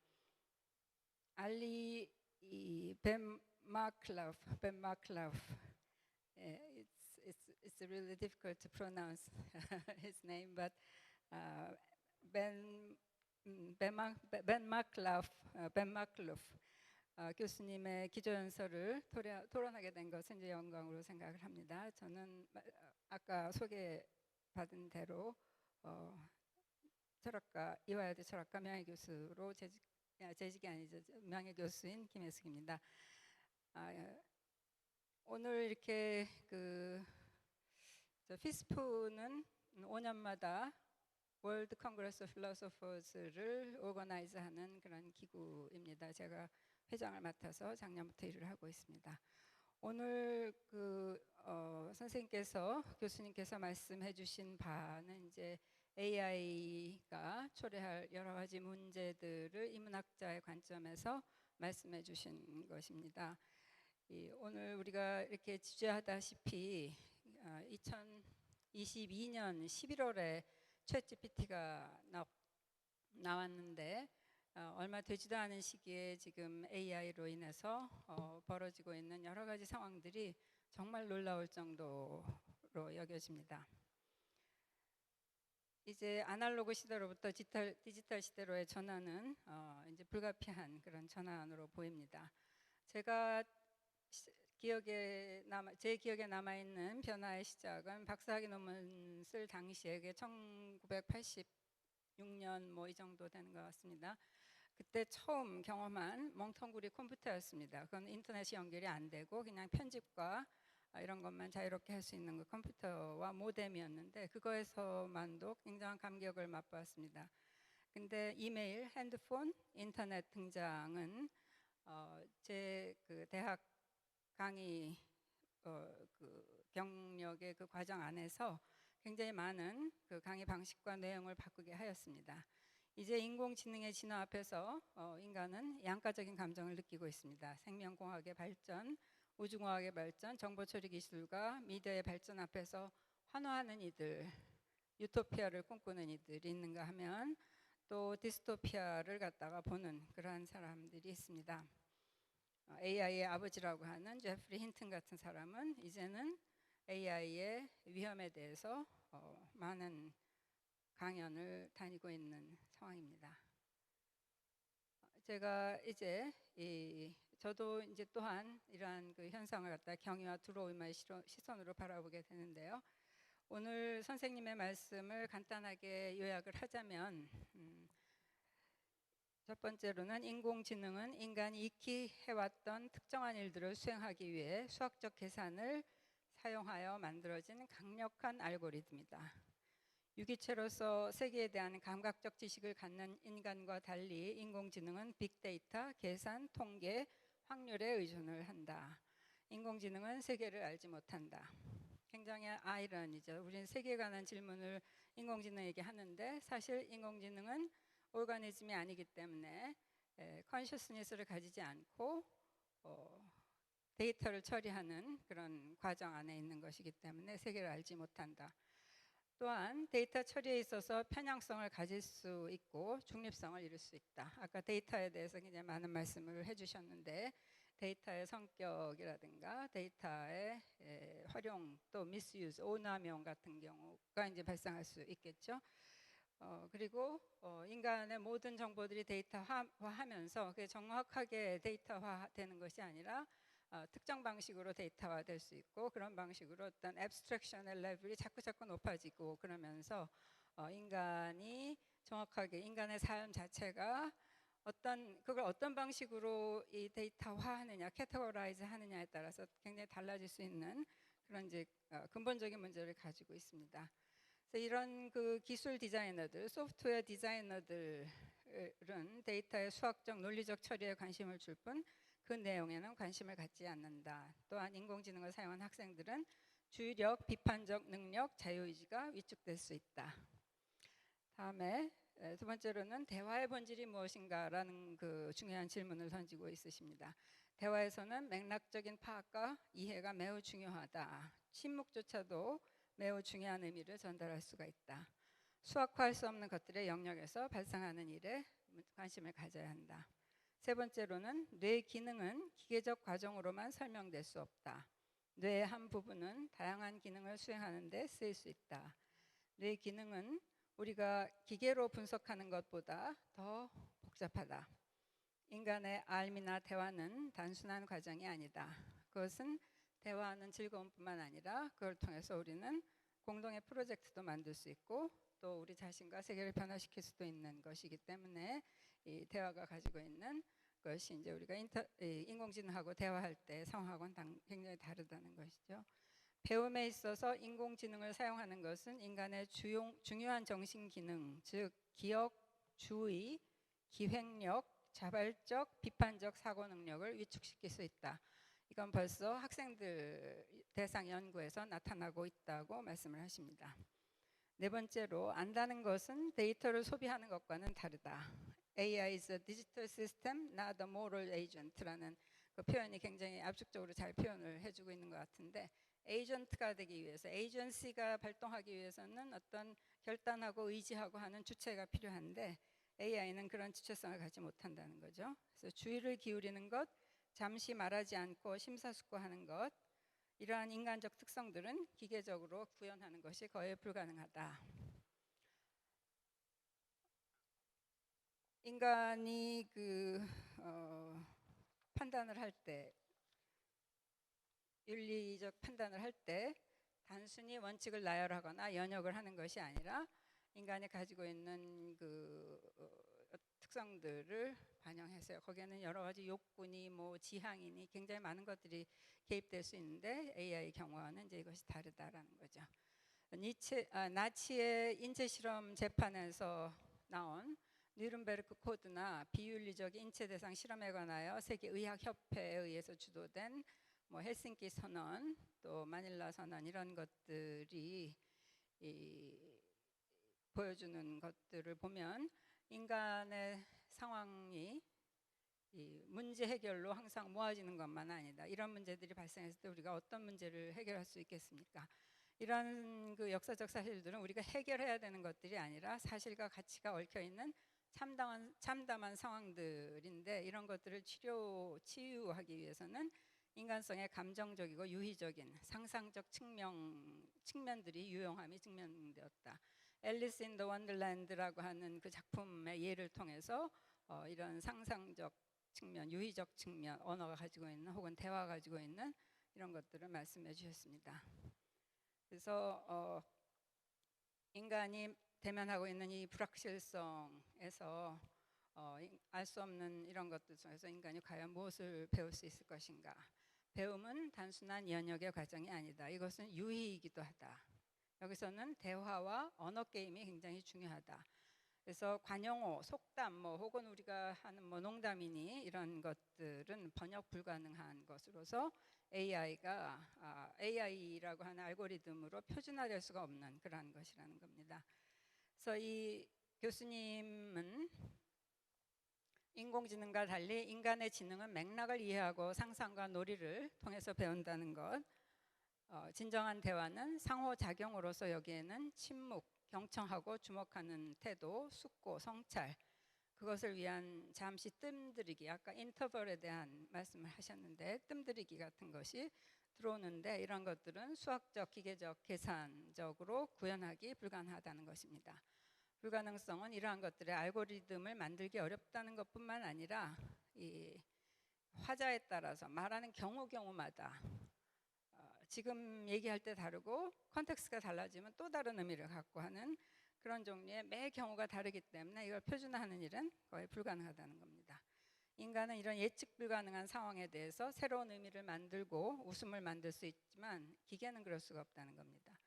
알리 벤 마클라프, it's really difficult to pronounce his name, but Ben 마클라프 교수님의 기조연설을 토론하게 된 것은 이제 영광으로 생각을 합니다. 저는 아까 소개받은 대로 철학가 이화여대 철학과 명예교수로 재직이 아니죠. 명예교수인 김혜숙입니다. 오늘 이렇게 피스푸는 5년마다 월드 컨그레스 오브 필로소퍼스를 오거나이즈하는 그런 기구입니다. 제가 회장을 맡아서 작년부터 일을 하고 있습니다. 오늘 선생님께서 교수님께서 말씀해주신 바는 이제 AI가 초래할 여러 가지 문제들을 인문학자의 관점에서 말씀해주신 것입니다. 오늘 우리가 이렇게 주제하다시피 2022년 11월에 챗GPT가 나왔는데 얼마 되지도 않은 시기에 지금 AI로 인해서 벌어지고 있는 여러 가지 상황들이 정말 놀라울 정도로 여겨집니다. 이제 아날로그 시대로부터 디지털 시대로의 전환은 이제 불가피한 그런 전환으로 보입니다. 제 기억에 남아 있는 변화의 시작은 박사학위 논문 쓸 당시에 1986년 뭐 이 정도 되는 것 같습니다. 그때 처음 경험한 멍텅구리 컴퓨터였습니다. 그건 인터넷이 연결이 안 되고 그냥 편집과 이런 것만 자유롭게 할 수 있는 그 컴퓨터와 모뎀이었는데 그거에서만도 굉장한 감격을 맛보았습니다. 근데 이메일, 핸드폰, 인터넷 등장은 제 대학 강의 경력의 그 과정 안에서 굉장히 많은 그 강의 방식과 내용을 바꾸게 하였습니다. 이제 인공지능의 진화 앞에서 인간은 양가적인 감정을 느끼고 있습니다. 생명공학의 발전, 우주공학의 발전, 정보처리 기술과 미디어의 발전 앞에서 환호하는 이들, 유토피아를 꿈꾸는 이들이 있는가 하면 또 디스토피아를 갖다가 보는 그러한 사람들이 있습니다. AI의 아버지라고 하는 제프리 힌튼 같은 사람은 이제는 AI의 위험에 대해서 많은 강연을 다니고 있는 상황입니다. 제가 이제 저도 이제 또한 이러한 그 현상을 갖다 경외와 두려움의 시선으로 바라보게 되는데요. 오늘 선생님의 말씀을 간단하게 요약을 하자면 첫 번째로는 인공지능은 인간이 익히 해왔던 특정한 일들을 수행하기 위해 수학적 계산을 사용하여 만들어진 강력한 알고리즘이다. 유기체로서 세계에 대한 감각적 지식을 갖는 인간과 달리 인공지능은 빅데이터, 계산, 통계, 확률에 의존을 한다. 인공지능은 세계를 알지 못한다. 굉장히 아이러니죠. 우리는 세계에 관한 질문을 인공지능에게 하는데 사실 인공지능은 오르가니즘이 아니기 때문에 컨셔스니스를 가지지 않고 데이터를 처리하는 그런 과정 안에 있는 것이기 때문에 세계를 알지 못한다. 또한 데이터 처리에 있어서 편향성을 가질 수 있고 중립성을 잃을 수 있다. 아까 데이터에 대해서 굉장히 많은 말씀을 해주셨는데 데이터의 성격이라든가 데이터의 활용 또 미스유즈, 오남용 같은 경우가 이제 발생할 수 있겠죠. 그리고 인간의 모든 정보들이 데이터화하면서 그게 정확하게 데이터화되는 것이 아니라 특정 방식으로 데이터화될 수 있고 그런 방식으로 어떤 앱스트랙션의 레벨이 자꾸 높아지고 그러면서 인간이 정확하게 인간의 삶 자체가 그걸 어떤 방식으로 이 데이터화하느냐, 캐테고라이즈 하느냐에 따라서 굉장히 달라질 수 있는 그런 이제 근본적인 문제를 가지고 있습니다. 그래서 이런 그 기술 디자이너들, 소프트웨어 디자이너들은 데이터의 수학적, 논리적 처리에 관심을 줄 뿐 그 내용에는 관심을 갖지 않는다. 또한 인공지능을 사용한 학생들은 주의력, 비판적 능력, 자유의지가 위축될 수 있다. 다음에 두 번째로는 대화의 본질이 무엇인가라는 그 중요한 질문을 던지고 있으십니다. 대화에서는 맥락적인 파악과 이해가 매우 중요하다. 침묵조차도 매우 중요한 의미를 전달할 수가 있다. 수학화할 수 없는 것들의 영역에서 발생하는 일에 관심을 가져야 한다. 세 번째로는 뇌의 기능은 기계적 과정으로만 설명될 수 없다. 뇌의 한 부분은 다양한 기능을 수행하는 데 쓰일 수 있다. 뇌의 기능은 우리가 기계로 분석하는 것보다 더 복잡하다. 인간의 알미나 대화는 단순한 과정이 아니다. 그것은 대화하는 즐거움뿐만 아니라 그걸 통해서 우리는 공동의 프로젝트도 만들 수 있고 또 우리 자신과 세계를 변화시킬 수도 있는 것이기 때문에 이 대화가 가지고 있는 것이 이제 우리가 인공지능하고 대화할 때 상황하고는 굉장히 다르다는 것이죠. 배움에 있어서 인공지능을 사용하는 것은 인간의 중요한 정신 기능, 즉 기억, 주의, 기획력, 자발적, 비판적 사고 능력을 위축시킬 수 있다. 이건 벌써 학생들 대상 연구에서 나타나고 있다고 말씀을 하십니다. 네 번째로 안다는 것은 데이터를 소비하는 것과는 다르다. AI is a digital system, not a moral agent라는 그 표현이 굉장히 압축적으로 잘 표현을 해주고 있는 것 같은데 에이전트가 되기 위해서, 에이전시가 발동하기 위해서는 어떤 결단하고 의지하고 하는 주체가 필요한데 AI는 그런 주체성을 갖지 못한다는 거죠. 그래서 주의를 기울이는 것, 잠시 말하지 않고 심사숙고하는 것, 이러한 인간적 특성들은 기계적으로 구현하는 것이 거의 불가능하다. 인간이 판단을 할 때, 윤리적 판단을 할 때 단순히 원칙을 나열하거나 연역을 하는 것이 아니라 인간이 가지고 있는 특성들을 반영해서요. 거기에는 여러 가지 욕구니 지향이니 굉장히 많은 것들이 개입될 수 있는데 AI 경우와는 이제 이것이 다르다라는 거죠. 나치의 인체 실험 재판에서 나온 뉘른베르크 코드나 비윤리적 인체 대상 실험에 관하여 세계 의학 협회에 의해서 주도된 헬싱키 선언, 또 마닐라 선언 이런 것들이 보여주는 것들을 보면 인간의 상황이 이 문제 해결로 항상 모아지는 것만 아니다. 이런 문제들이 발생했을 때 우리가 어떤 문제를 해결할 수 있겠습니까? 이런 그 역사적 사실들은 우리가 해결해야 되는 것들이 아니라 사실과 가치가 얽혀 있는 참담한 상황들인데 이런 것들을 치유하기 위해서는 인간성의 감정적이고 유희적인 상상적 측면들이 유용함이 증명되었다. 앨리스 인 더 원더랜드라고 하는 그 작품의 예를 통해서 이런 상상적 측면, 유희적 측면, 언어가 가지고 있는 혹은 대화가 가지고 있는 이런 것들을 말씀해 주셨습니다. 그래서 인간이 대면하고 있는 이 불확실성에서 알 수 없는 이런 것들 중에서 인간이 과연 무엇을 배울 수 있을 것인가. 배움은 단순한 연역의 과정이 아니다. 이것은 유희이기도 하다. 여기서는 대화와 언어 게임이 굉장히 중요하다. 그래서 관용어, 속담 혹은 우리가 하는 농담이니 이런 것들은 번역 불가능한 것으로서 AI라고 하는 알고리즘으로 표준화될 수가 없는 그러한 것이라는 겁니다. 그래서 이 교수님은 인공지능과 달리 인간의 지능은 맥락을 이해하고 상상과 놀이를 통해서 배운다는 것. 진정한 대화는 상호작용으로서 여기에는 침묵, 경청하고 주목하는 태도, 숙고, 성찰, 그것을 위한 잠시 뜸들이기, 아까 인터벌에 대한 말씀을 하셨는데 뜸들이기 같은 것이 들어오는데 이런 것들은 수학적, 기계적, 계산적으로 구현하기 불가능하다는 것입니다. 불가능성은 이러한 것들의 알고리즘을 만들기 어렵다는 것뿐만 아니라 이 화자에 따라서 말하는 경우마다 지금 얘기할 때 다르고 컨텍스트가 달라지면 또 다른 의미를 갖고 하는 그런 종류의 매 경우가 다르기 때문에 이걸 표준화하는 일은 거의 불가능하다는 겁니다. 인간은 이런 예측 불가능한 상황에 대해서 새로운 의미를 만들고 웃음을 만들 수 있지만 기계는 그럴 수가 없다는 겁니다.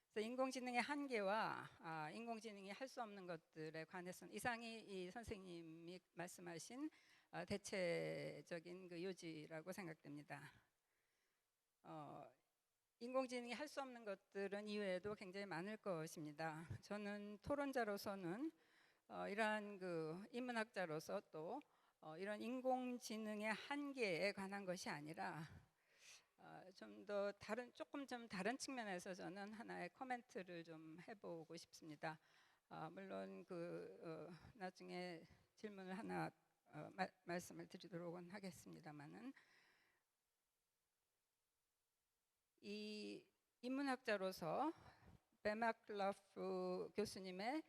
그래서 인공지능의 한계와 인공지능이 할 수 없는 것들에 관해서는 이상이 이 선생님이 말씀하신 대체적인 그 요지라고 생각됩니다. 인공지능이 할 수 없는 것들은 이외에도 굉장히 많을 것입니다. 저는 토론자로서는 이러한 그 인문학자로서 또 이런 인공지능의 한계에 관한 것이 아니라 좀 더 조금 좀 다른 측면에서 저는 하나의 코멘트를 좀 해보고 싶습니다. 물론 나중에 질문을 하나 말씀을 드리도록은 하겠습니다만은 이 인문학자로서 베마클러프 교수님의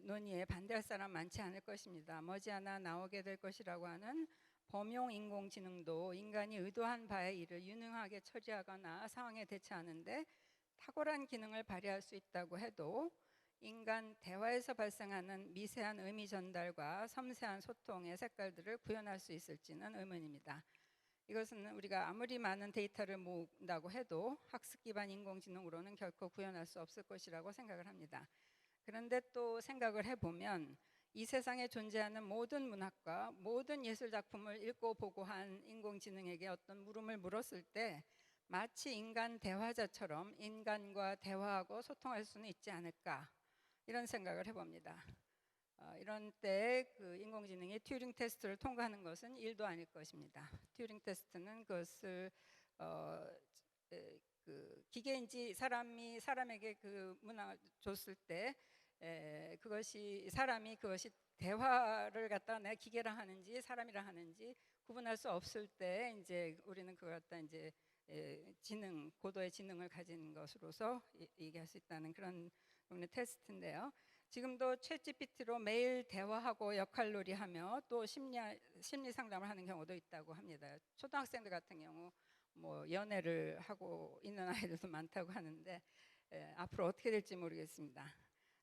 논의에 반대할 사람 많지 않을 것입니다. 머지않아 나오게 될 것이라고 하는 범용 인공지능도 인간이 의도한 바의 일을 유능하게 처리하거나 상황에 대처하는데 탁월한 기능을 발휘할 수 있다고 해도 인간 대화에서 발생하는 미세한 의미 전달과 섬세한 소통의 색깔들을 구현할 수 있을지는 의문입니다. 이것은 우리가 아무리 많은 데이터를 모은다고 해도 학습 기반 인공지능으로는 결코 구현할 수 없을 것이라고 생각을 합니다. 그런데 또 생각을 해보면 이 세상에 존재하는 모든 문학과 모든 예술 작품을 읽고 보고 한 인공지능에게 어떤 물음을 물었을 때 마치 인간 대화자처럼 인간과 대화하고 소통할 수는 있지 않을까 이런 생각을 해봅니다. 이런 때 그 인공지능이 튜링 테스트를 통과하는 것은 일도 아닐 것입니다. 튜링 테스트는 그것을 그 기계인지 사람에게 그 문항을 줬을 때 그것이 대화를 갖다가 내가 기계랑 하는지 사람이랑 하는지 구분할 수 없을 때 이제 우리는 그걸 갖다 이제 고도의 지능을 가진 것으로서 얘기할 수 있다는 그런 테스트인데요. 지금도 챗GPT로 매일 대화하고 역할놀이하며 또 심리 상담을 하는 경우도 있다고 합니다. 초등학생들 같은 경우 뭐 연애를 하고 있는 아이들도 많다고 하는데 앞으로 어떻게 될지 모르겠습니다.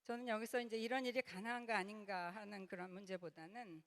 저는 여기서 이제 이런 일이 가능한가 아닌가 하는 그런 문제보다는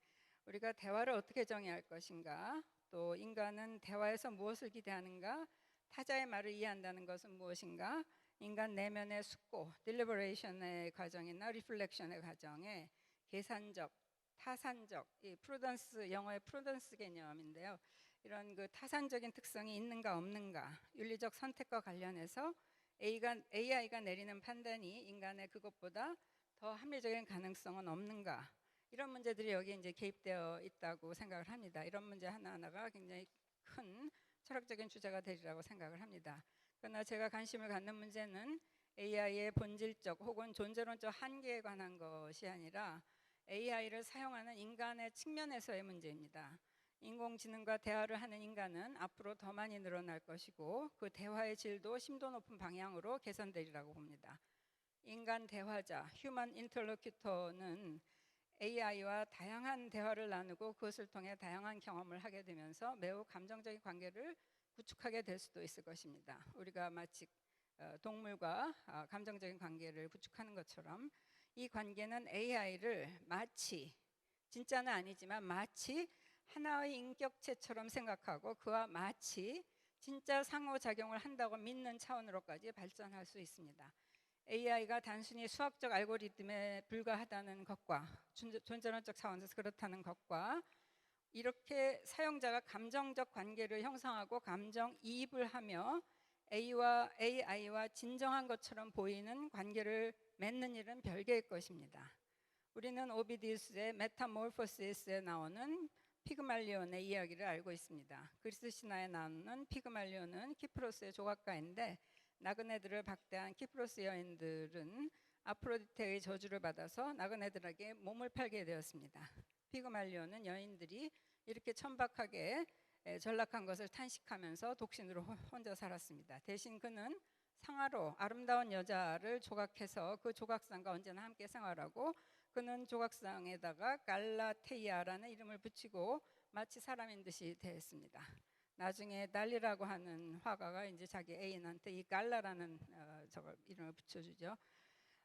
우리가 대화를 어떻게 정의할 것인가, 또 인간은 대화에서 무엇을 기대하는가, 타자의 말을 이해한다는 것은 무엇인가, 인간 내면의 숙고, 딜리버레이션의 과정이나 리플렉션의 과정에 계산적, 타산적, 이 프루던스, 영어의 프루던스 개념인데요. 이런 그 타산적인 특성이 있는가 없는가, 윤리적 선택과 관련해서 AI가 내리는 판단이 인간의 그것보다 더 합리적인 가능성은 없는가, 이런 문제들이 여기에 이제 개입되어 있다고 생각을 합니다. 이런 문제 하나하나가 굉장히 큰 철학적인 주제가 되리라고 생각을 합니다. 그러나 제가 관심을 갖는 문제는 AI의 본질적 혹은 존재론적 한계에 관한 것이 아니라 AI를 사용하는 인간의 측면에서의 문제입니다. 인공지능과 대화를 하는 인간은 앞으로 더 많이 늘어날 것이고 그 대화의 질도 심도 높은 방향으로 개선되리라고 봅니다. 인간 대화자, 휴먼 인터로큐터는 AI와 다양한 대화를 나누고 그것을 통해 다양한 경험을 하게 되면서 매우 감정적인 관계를 구축하게 될 수도 있을 것입니다. 우리가 마치 동물과 감정적인 관계를 구축하는 것처럼 이 관계는 AI를 마치, 진짜는 아니지만 마치 하나의 인격체처럼 생각하고 그와 마치 진짜 상호작용을 한다고 믿는 차원으로까지 발전할 수 있습니다. AI가 단순히 수학적 알고리즘에 불과하다는 것과 존재론적 차원에서 그렇다는 것과 이렇게 사용자가 감정적 관계를 형성하고 감정이입을 하며 AI와 진정한 것처럼 보이는 관계를 맺는 일은 별개일 것입니다. 우리는 오비디우스의 메타모르포시스에 나오는 피그말리온의 이야기를 알고 있습니다. 그리스 신화에 나오는 피그말리온은 키프로스의 조각가인데 나그네들을 박대한 키프로스 여인들은 아프로디테의 저주를 받아서 나그네들에게 몸을 팔게 되었습니다. 피그말리온은 여인들이 이렇게 천박하게 전락한 것을 탄식하면서 독신으로 혼자 살았습니다. 대신 그는 상아로 아름다운 여자를 조각해서 그 조각상과 언제나 함께 생활하고 그는 조각상에다가 갈라테이아라는 이름을 붙이고 마치 사람인 듯이 대했습니다. 나중에 달리라고 하는 화가가 이제 자기 애인한테 이 갈라라는 이름을 붙여주죠.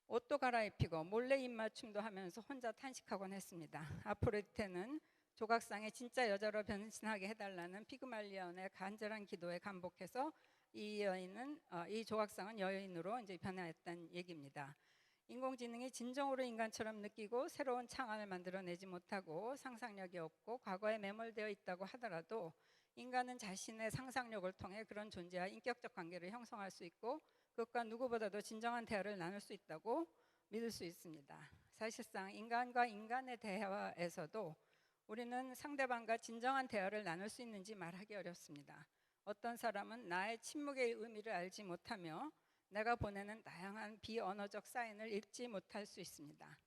옷도 갈아입히고 몰래 입맞춤도 하면서 혼자 탄식하곤 했습니다. 아프로디테는 조각상에 진짜 여자로 변신하게 해달라는 피그말리온의 간절한 기도에 감복해서 이 조각상은 여인으로 이제 변화했다는 얘기입니다. 인공지능이 진정으로 인간처럼 느끼고 새로운 창안을 만들어내지 못하고 상상력이 없고 과거에 매몰되어 있다고 하더라도 인간은 자신의 상상력을 통해 그런 존재와 인격적 관계를 형성할 수 있고 그것과 누구보다도 진정한 대화를 나눌 수 있다고 믿을 수 있습니다. 사실상 인간과 인간의 대화에서도 우리는 상대방과 진정한 대화를 나눌 수 있는지 말하기 어렵습니다. 어떤 사람은 나의 침묵의 의미를 알지 못하며 내가 보내는 다양한 비언어적 사인을 읽지 못할 수 있습니다.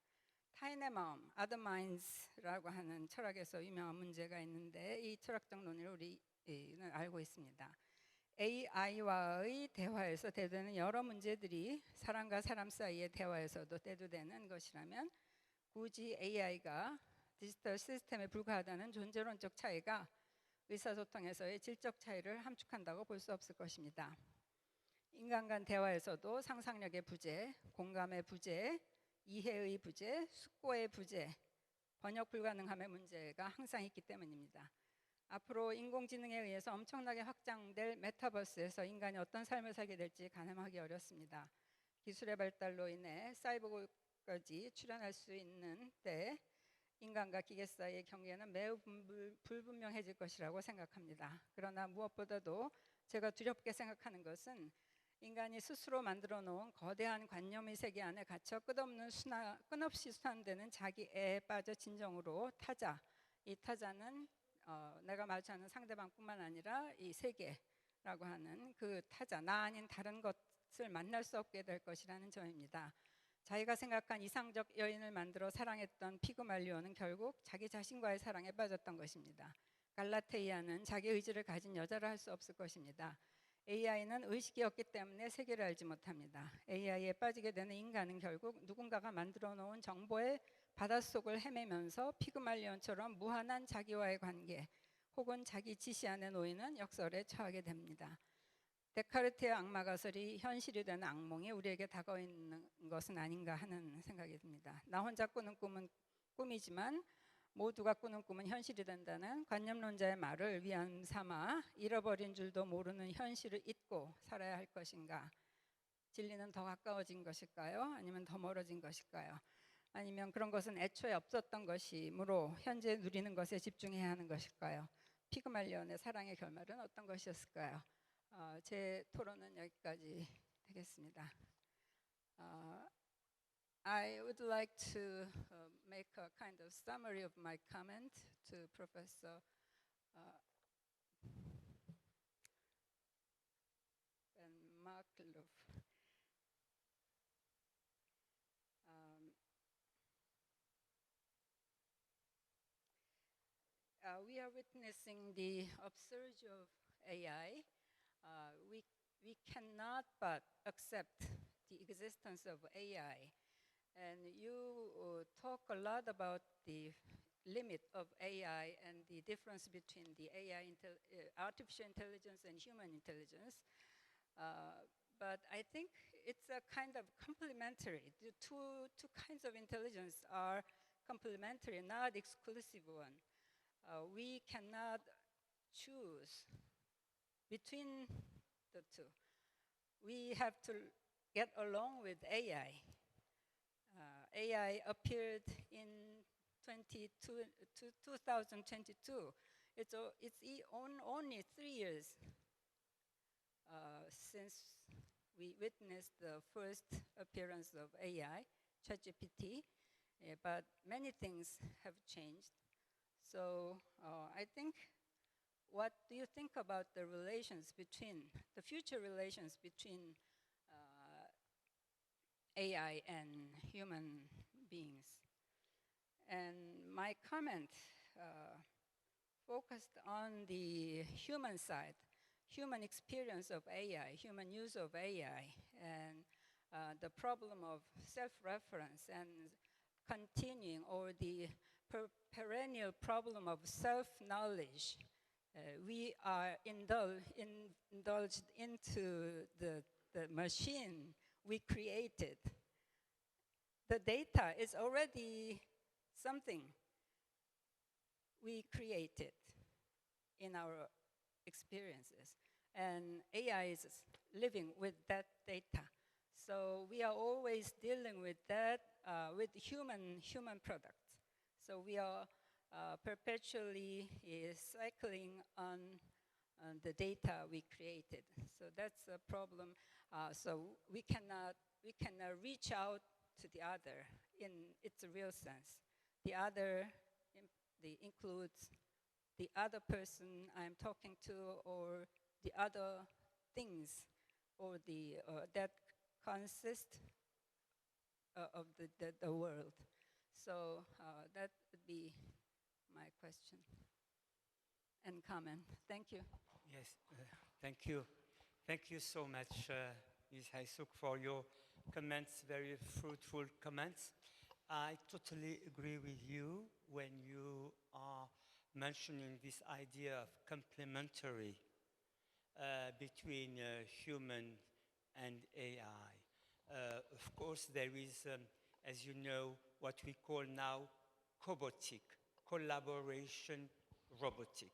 타인의 마음, other minds라고 하는 철학에서 유명한 문제가 있는데 이 철학적 논리를 우리는 알고 있습니다. AI와의 대화에서 대두되는 여러 문제들이 사람과 사람 사이의 대화에서도 대두되는 것이라면 굳이 AI가 디지털 시스템에 불과하다는 존재론적 차이가 의사소통에서의 질적 차이를 함축한다고 볼 수 없을 것입니다. 인간 간 대화에서도 상상력의 부재, 공감의 부재, 이해의 부재, 숙고의 부재, 번역 불가능함의 문제가 항상 있기 때문입니다. 앞으로 인공지능에 의해서 엄청나게 확장될 메타버스에서 인간이 어떤 삶을 살게 될지 가늠하기 어렵습니다. 기술의 발달로 인해 사이보그까지 출현할 수 있는 때 인간과 기계 사이의 경계는 매우 불분명해질 것이라고 생각합니다. 그러나 무엇보다도 제가 두렵게 생각하는 것은 인간이 스스로 만들어 놓은 거대한 관념의 세계 안에 갇혀 끝없이 순환되는 자기 애에 빠져 진정으로 타자, 이 타자는 내가 마주하는 상대방뿐만 아니라 이 세계라고 하는 그 타자, 나 아닌 다른 것을 만날 수 없게 될 것이라는 점입니다. 자기가 생각한 이상적 여인을 만들어 사랑했던 피그말리온은 결국 자기 자신과의 사랑에 빠졌던 것입니다. 갈라테이아는 자기 의지를 가진 여자를 할 수 없을 것입니다. AI는 의식이 없기 때문에 세계를 알지 못합니다. AI에 빠지게 되는 인간은 결국 누군가가 만들어 놓은 정보의 바닷속을 헤매면서 피그말리온처럼 무한한 자기와의 관계 혹은 자기 지시 안에 놓이는 역설에 처하게 됩니다. 데카르트의 악마 가설이 현실이 되는 악몽이 우리에게 다가와 있는 것은 아닌가 하는 생각이 듭니다. 나 혼자 꾸는 꿈은 꿈이지만 모두가 꾸는 꿈은 현실이 된다는 관념론자의 말을 위안 삼아 잃어버린 줄도 모르는 현실을 잊고 살아야 할 것인가? 진리는 더 가까워진 것일까요? 아니면 더 멀어진 것일까요? 아니면 그런 것은 애초에 없었던 것이므로 현재 누리는 것에 집중해야 하는 것일까요? 피그말리온의 사랑의 결말은 어떤 것이었을까요? 제 토론은 여기까지 되겠습니다. I would like to make a kind of summary of my comment to Professor Ben Markloff. We are witnessing the upsurge of AI. We cannot but accept the existence of AI. And you talk a lot about the limit of AI and the difference between the artificial intelligence and human intelligence. But I think it's a kind of complementary. The two kinds of intelligence are complementary, not exclusive one. We cannot choose between the two. We have to get along with AI. AI appeared in 2022. It's only 3 years since we witnessed the first appearance of AI, ChatGPT. but many things have changed. So I think, what do you think about the relations between, the future relations between AI and human beings? And my comment focused on the human side, human experience of AI, human use of AI, and the problem of self-reference and continuing, or the perennial problem of self-knowledge. We are indulged into the machine we created. The data is already something we created in our experiences, and AI is living with that data. So we are always dealing with that, with human products. So we are perpetually cycling on the data we created. So that's a problem. So we cannot reach out to the other in its real sense. The other includes the other person I'm talking to, or the other things, or that consist of the world. So that would be my question and comment. Thank you. Yes, thank you. Thank you so much, Ms. Haisuk, for your comments, very fruitful comments. I totally agree with you when you are mentioning this idea of complementary between human and AI. Of course, there is, as you know, what we call now cobotic, collaboration robotic.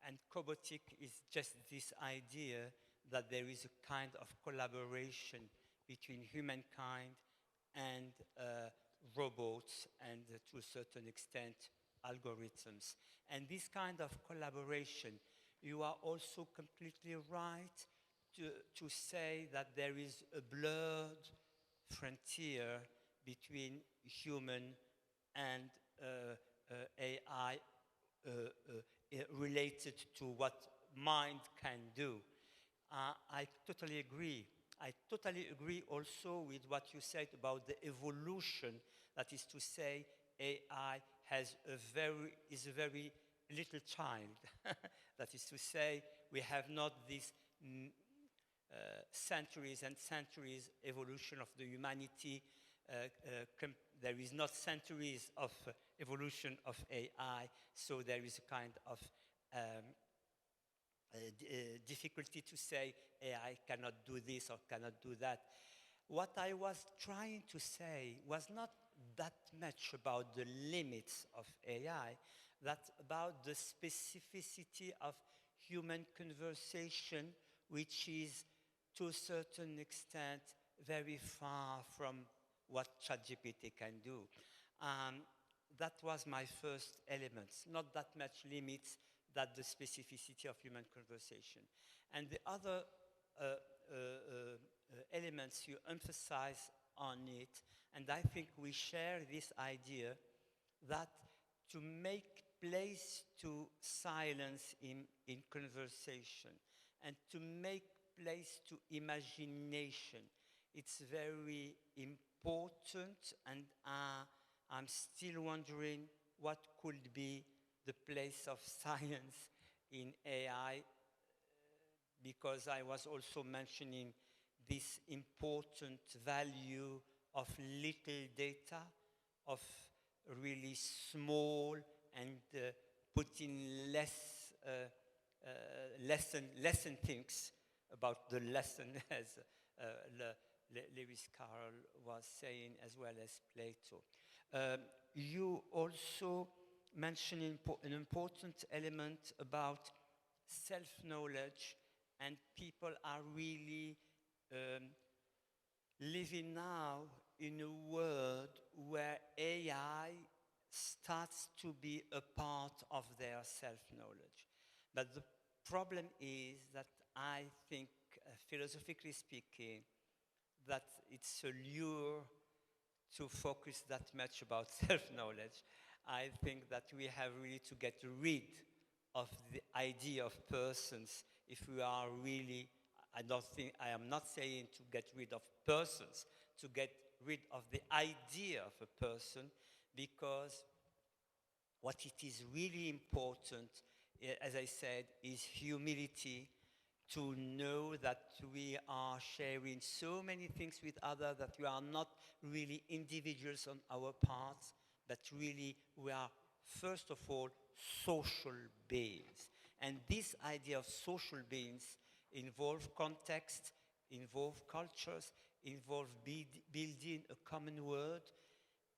And cobotic is just this idea that there is a kind of collaboration between humankind and robots, and to a certain extent, algorithms. And this kind of collaboration, you are also completely right to say that there is a blurred frontier between human and AI related to what mind can do. I totally agree. I totally agree also with what you said about the evolution. That is to say, AI is a very little child. That is to say, we have not this centuries and centuries evolution of the humanity. There is not centuries of evolution of AI, so there is a kind of difficulty to say AI cannot do this or cannot do that. What I was trying to say was not that much about the limits of AI, that's about the specificity of human conversation, which is to a certain extent very far from what ChatGPT can do. That was my first element, not that much limits, that the specificity of human conversation. And the other elements you emphasize on it, and I think we share this idea that to make place to silence in conversation and to make place to imagination, it's very important, and I'm still wondering what could be the place of science in AI, because I was also mentioning this important value of little data, of really small and putting less lesson things about the lesson, as Lewis Carroll was saying, as well as Plato. You also mentioned an important element about self-knowledge, and people are really living now in a world where AI starts to be a part of their self-knowledge. But the problem is that I think, philosophically speaking, that it's a lure to focus that much about self-knowledge. I think that we have really to get rid of the idea of persons if we are really, I am not saying to get rid of persons, to get rid of the idea of a person, because what it is really important, as I said, is humility, to know that we are sharing so many things with others, that we are not really individuals on our parts, but really we are, first of all, social beings. And this idea of social beings involve context, involve cultures, involve building a common world.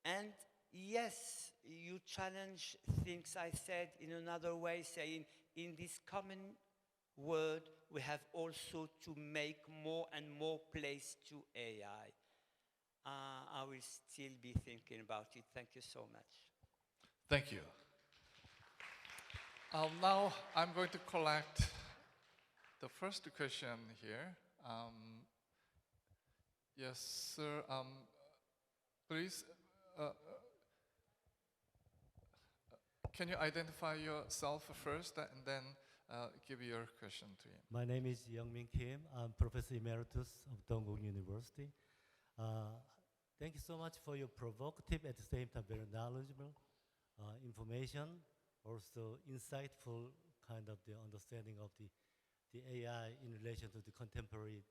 And yes, you challenge things I said in another way, saying in this common world, we have also to make more and more place to AI. I will still be thinking about it. Thank you so much. Thank you. Now I'm going to collect the first question here. Yes, sir. Please, can you identify yourself first and then give your question to him? My name is Youngmin Kim. I'm Professor Emeritus of Dongguk University. Thank you so much for your provocative, at the same time very knowledgeable information, also insightful kind of the understanding of the AI in relation to the contemporary,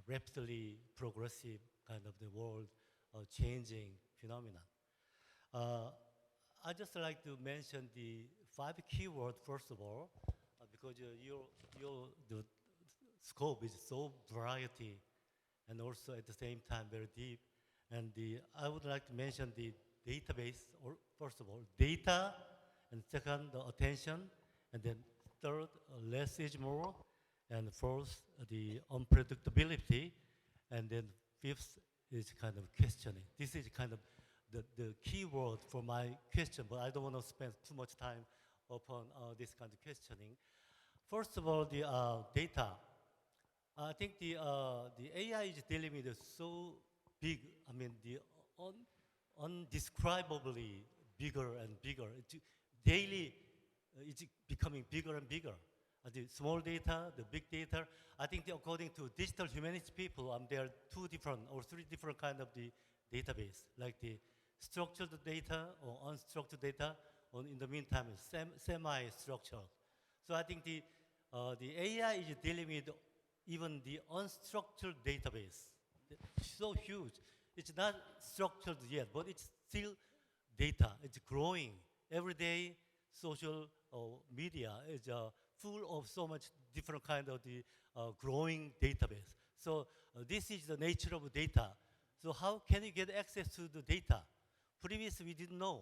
rapidly progressive kind of the world changing phenomenon. I just like to mention the 5 keywords first of all, because the scope is so variety and also at the same time very deep. And I would like to mention the database, or first of all, data, and second, the attention, and then third, less is more, and fourth, the unpredictability, and then fifth is kind of questioning. This is kind of the key word for my question, but I don't want to spend too much time upon this kind of questioning. First of all, the data. I think the AI is dealing with so big, I mean, the undescribably bigger and bigger. Daily, it's becoming bigger and bigger. The small data, the big data. I think according to digital humanities people, there are 2 different or 3 different kind of the database, like the structured data or unstructured data, or in the meantime, semi-structured. So I think the AI is dealing with even the unstructured database. It's so huge. It's not structured yet, but it's still data. It's growing. Every day, social media is full of so much different kind of the growing database. So this is the nature of data. So how can you get access to the data? Previously, we didn't know.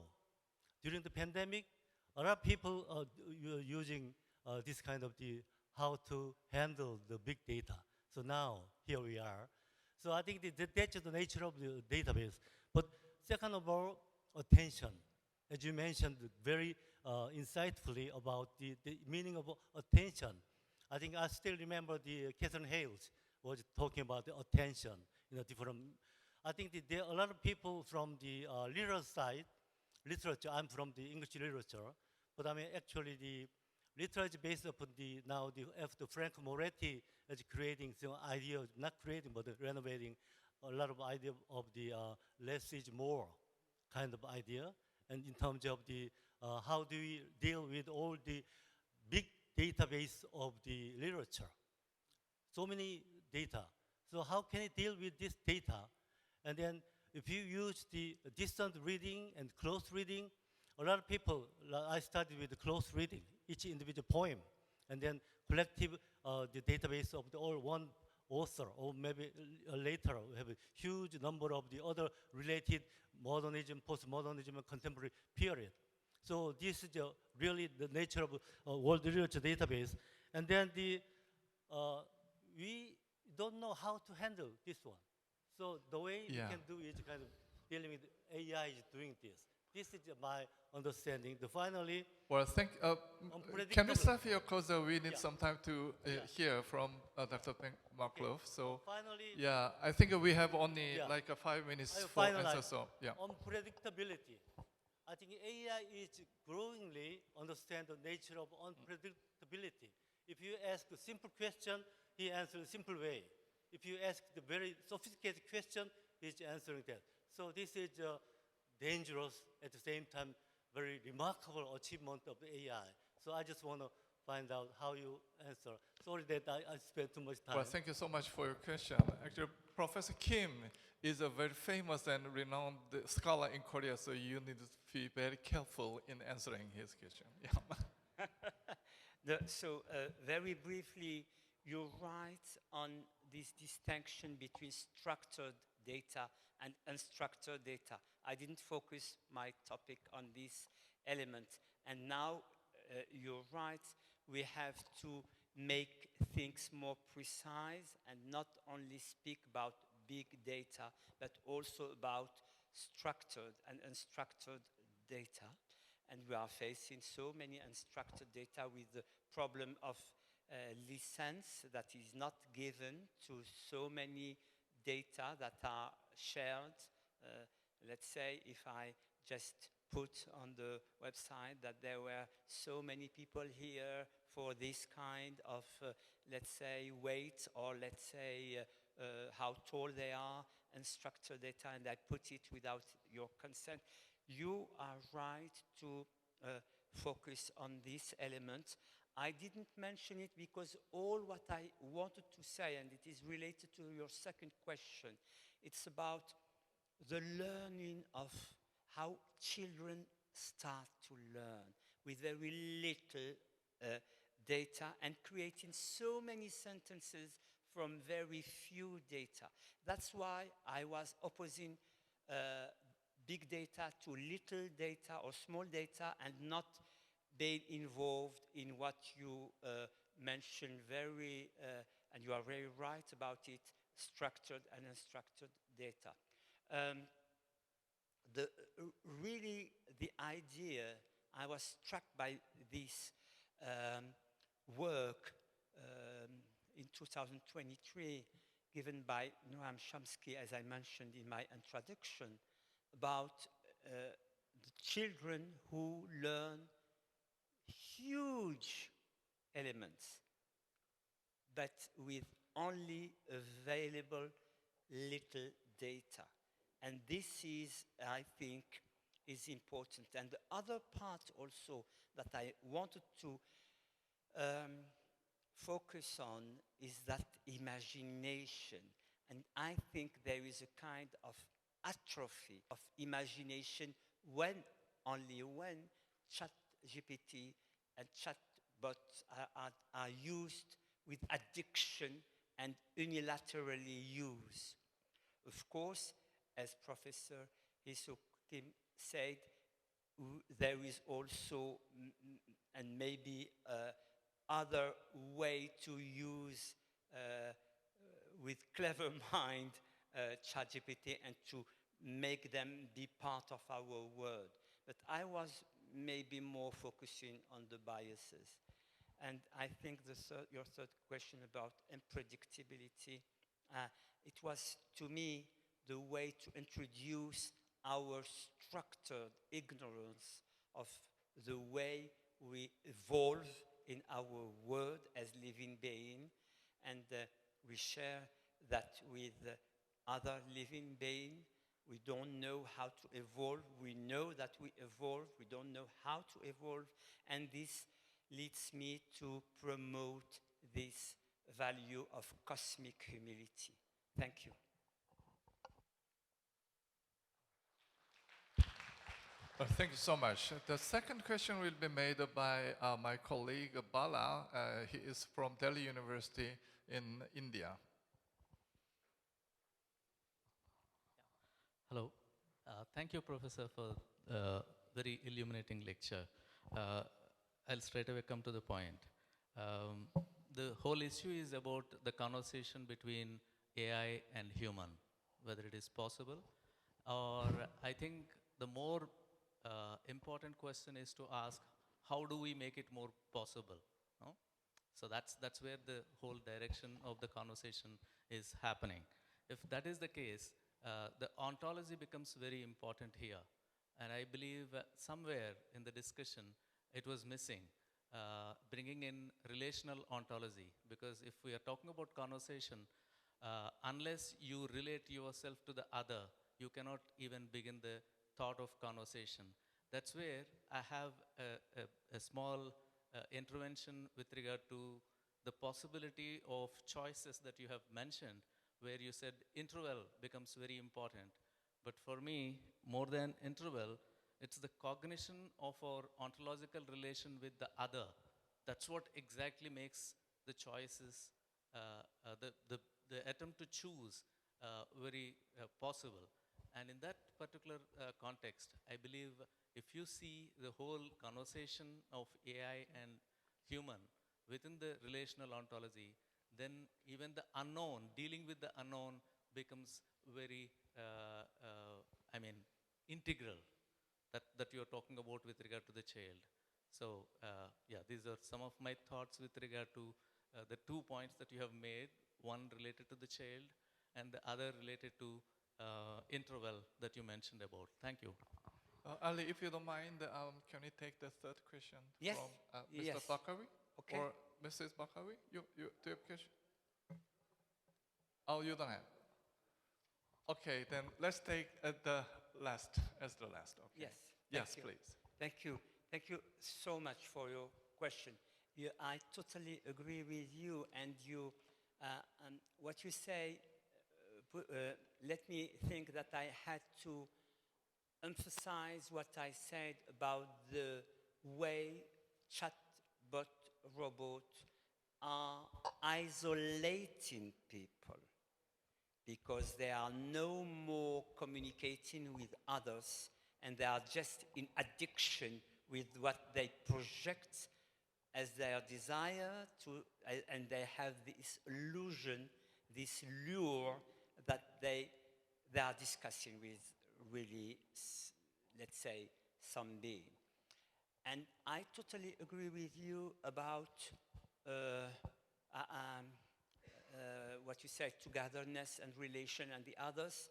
During the pandemic, a lot of people were using this kind of the how to handle the big data. So now, here we are. So I think that's the nature of the database. But second of all, attention. As you mentioned very insightfully about the meaning of attention. I think I still remember the Catherine Hales was talking about the attention in a different. I think there are a lot of people from the literature. I'm from the English literature, but I mean actually the literature based upon after Frank Moretti is creating some idea, not creating but renovating a lot of idea of the less is more kind of idea, and in terms of the how do we deal with all the big database of the literature, so many data. So how can it deal with this data? And then if you use the distant reading and close reading, a lot of people, I studied with the close reading, each individual poem, and then collective the database of all one author, or maybe later we have a huge number of the other related modernism, postmodernism, and contemporary period. So this is really the nature of world literature database. And then we don't know how to handle this one. So the way we can do is kind of dealing with AI is doing this. This is my understanding. Finally, Well, can we unpredictable. stop here because we need Yeah. some time to hear from Dr. Marklov. So, Finally, yeah, I think we have only Yeah. like 5 minutes I for finalize. answer. So, yeah. Unpredictability. I think AI is growingly understand the nature of unpredictability. If you ask a simple question, he answers a simple way. If you ask the very sophisticated question, he's answering that. So this is dangerous, at the same time, very remarkable achievement of the AI. So I just want to find out how you answer. Sorry that I spent too much time. Well, thank you so much for your question. Actually, Professor Kim is a very famous and renowned scholar in Korea, so you need to be very careful in answering his question. Yeah. So very briefly, you're right on this distinction between structured data and unstructured data. I didn't focus my topic on this element. And now you're right, we have to make things more precise and not only speak about big data, but also about structured and unstructured data. And we are facing so many unstructured data with the problem of license that is not given to so many data that are shared. Let's say if I just put on the website that there were so many people here for this kind of, let's say, weight, or let's say how tall they are, unstructured data, and I put it without your consent. You are right to focus on this element. I didn't mention it because all what I wanted to say, and it is related to your second question, it's about the learning of how children start to learn with very little data and creating so many sentences from very few data. That's why I was opposing big data to little data or small data and not being involved in what you mentioned very, and you are very right about it, structured and unstructured data. Really, the idea, I was struck by this work in 2023 given by Noam Chomsky, as I mentioned in my introduction, about the children who learn huge elements, but with only available little data. And this is, I think, is important. And the other part also that I wanted to focus on is that imagination. And I think there is a kind of atrophy of imagination only when ChatGPT and chatbots are used with addiction and unilaterally used. Of course, as Professor Hee-Suk Kim said, there is also, and maybe other way to use with clever mind ChatGPT and to make them be part of our world. But I was maybe more focusing on the biases. And I think your third question about unpredictability, it was, to me, the way to introduce our structured ignorance of the way we evolve in our world as living beings, and we share that with other living beings. We don't know how to evolve. We know that we evolve. We don't know how to evolve. And this leads me to promote this value of cosmic humility. Thank you. Thank you so much. The second question will be made by my colleague Bala. He is from Delhi University in India. Hello. Thank you, Professor, for a very illuminating lecture. I'll straight away come to the point. The whole issue is about the conversation between AI and human, whether it is possible, or I think the more important question is to ask, how do we make it more possible? No? So that's where the whole direction of the conversation is happening. If that is the case, the ontology becomes very important here. And I believe somewhere in the discussion, it was missing, bringing in relational ontology. Because if we are talking about conversation, unless you relate yourself to the other, you cannot even begin the thought of conversation. That's where I have a small intervention with regard to the possibility of choices that you have mentioned, where you said interval becomes very important. But for me, more than interval, it's the cognition of our ontological relation with the other. That's what exactly makes the choices, the attempt to choose very possible. And in that particular context, I believe if you see the whole conversation of AI and human within the relational ontology, then even the unknown, dealing with the unknown becomes very, integral that you're talking about with regard to the child. So, yeah, these are some of my thoughts with regard to the 2 points that you have made, one related to the child and the other related to interval that you mentioned about. Thank you. Ali, if you don't mind, can we take the third question Yes. from Mr. Yes. Bakawi? Okay. Or Mrs. Bakawi? You do you have a question? Oh, you don't have. Okay, then let's take the last as the last. Okay. Yes. Yes, Thank you. please. Thank you. Thank you so much for your question. I totally agree with you, and what you say. Let me think that I had to emphasize what I said about the way chatbot robots are isolating people, because they are no more communicating with others, and they are just in addiction with what they project as their desire to, and they have this illusion, this lure that they are discussing with really, let's say, some being. And I totally agree with you about what you said, togetherness and relation and the others.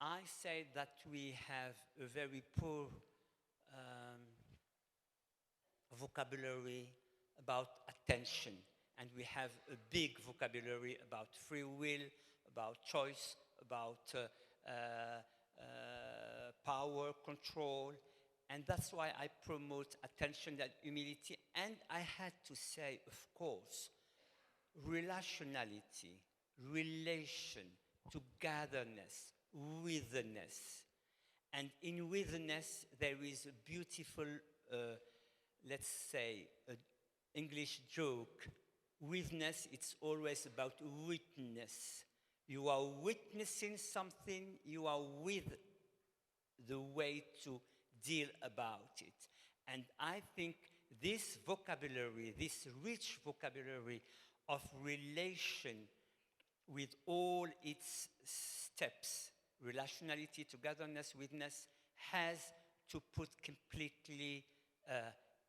I say that we have a very poor vocabulary about attention, and we have a big vocabulary about free will, about choice, about power, control, and that's why I promote attention and humility. And I had to say, of course, relationality, relation, togetherness, witherness. And in witherness, there is a beautiful, let's say, English joke. Witness, it's always about witness. You are witnessing something, you are with the way to deal about it. And I think this vocabulary, this rich vocabulary of relation with all its steps, relationality, togetherness, witness, has to put completely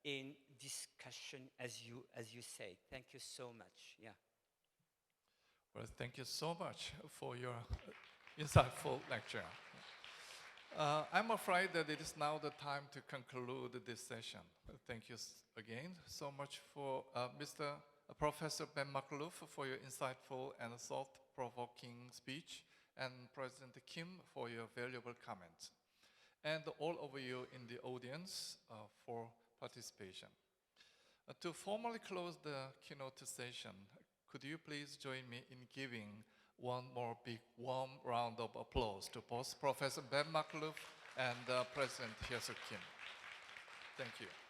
in discussion, as you say. Thank you so much. Yeah. Well, thank you so much for your insightful lecture. I'm afraid that it is now the time to conclude this session. Thank you again so much for Professor Ben Makhlouf for your insightful and thought-provoking speech, and President Kim for your valuable comments, and all of you in the audience for participation. To formally close the keynote session, could you please join me in giving one more big warm round of applause to both Professor Ben Makhlouf and President Hyesuk Kim. Thank you.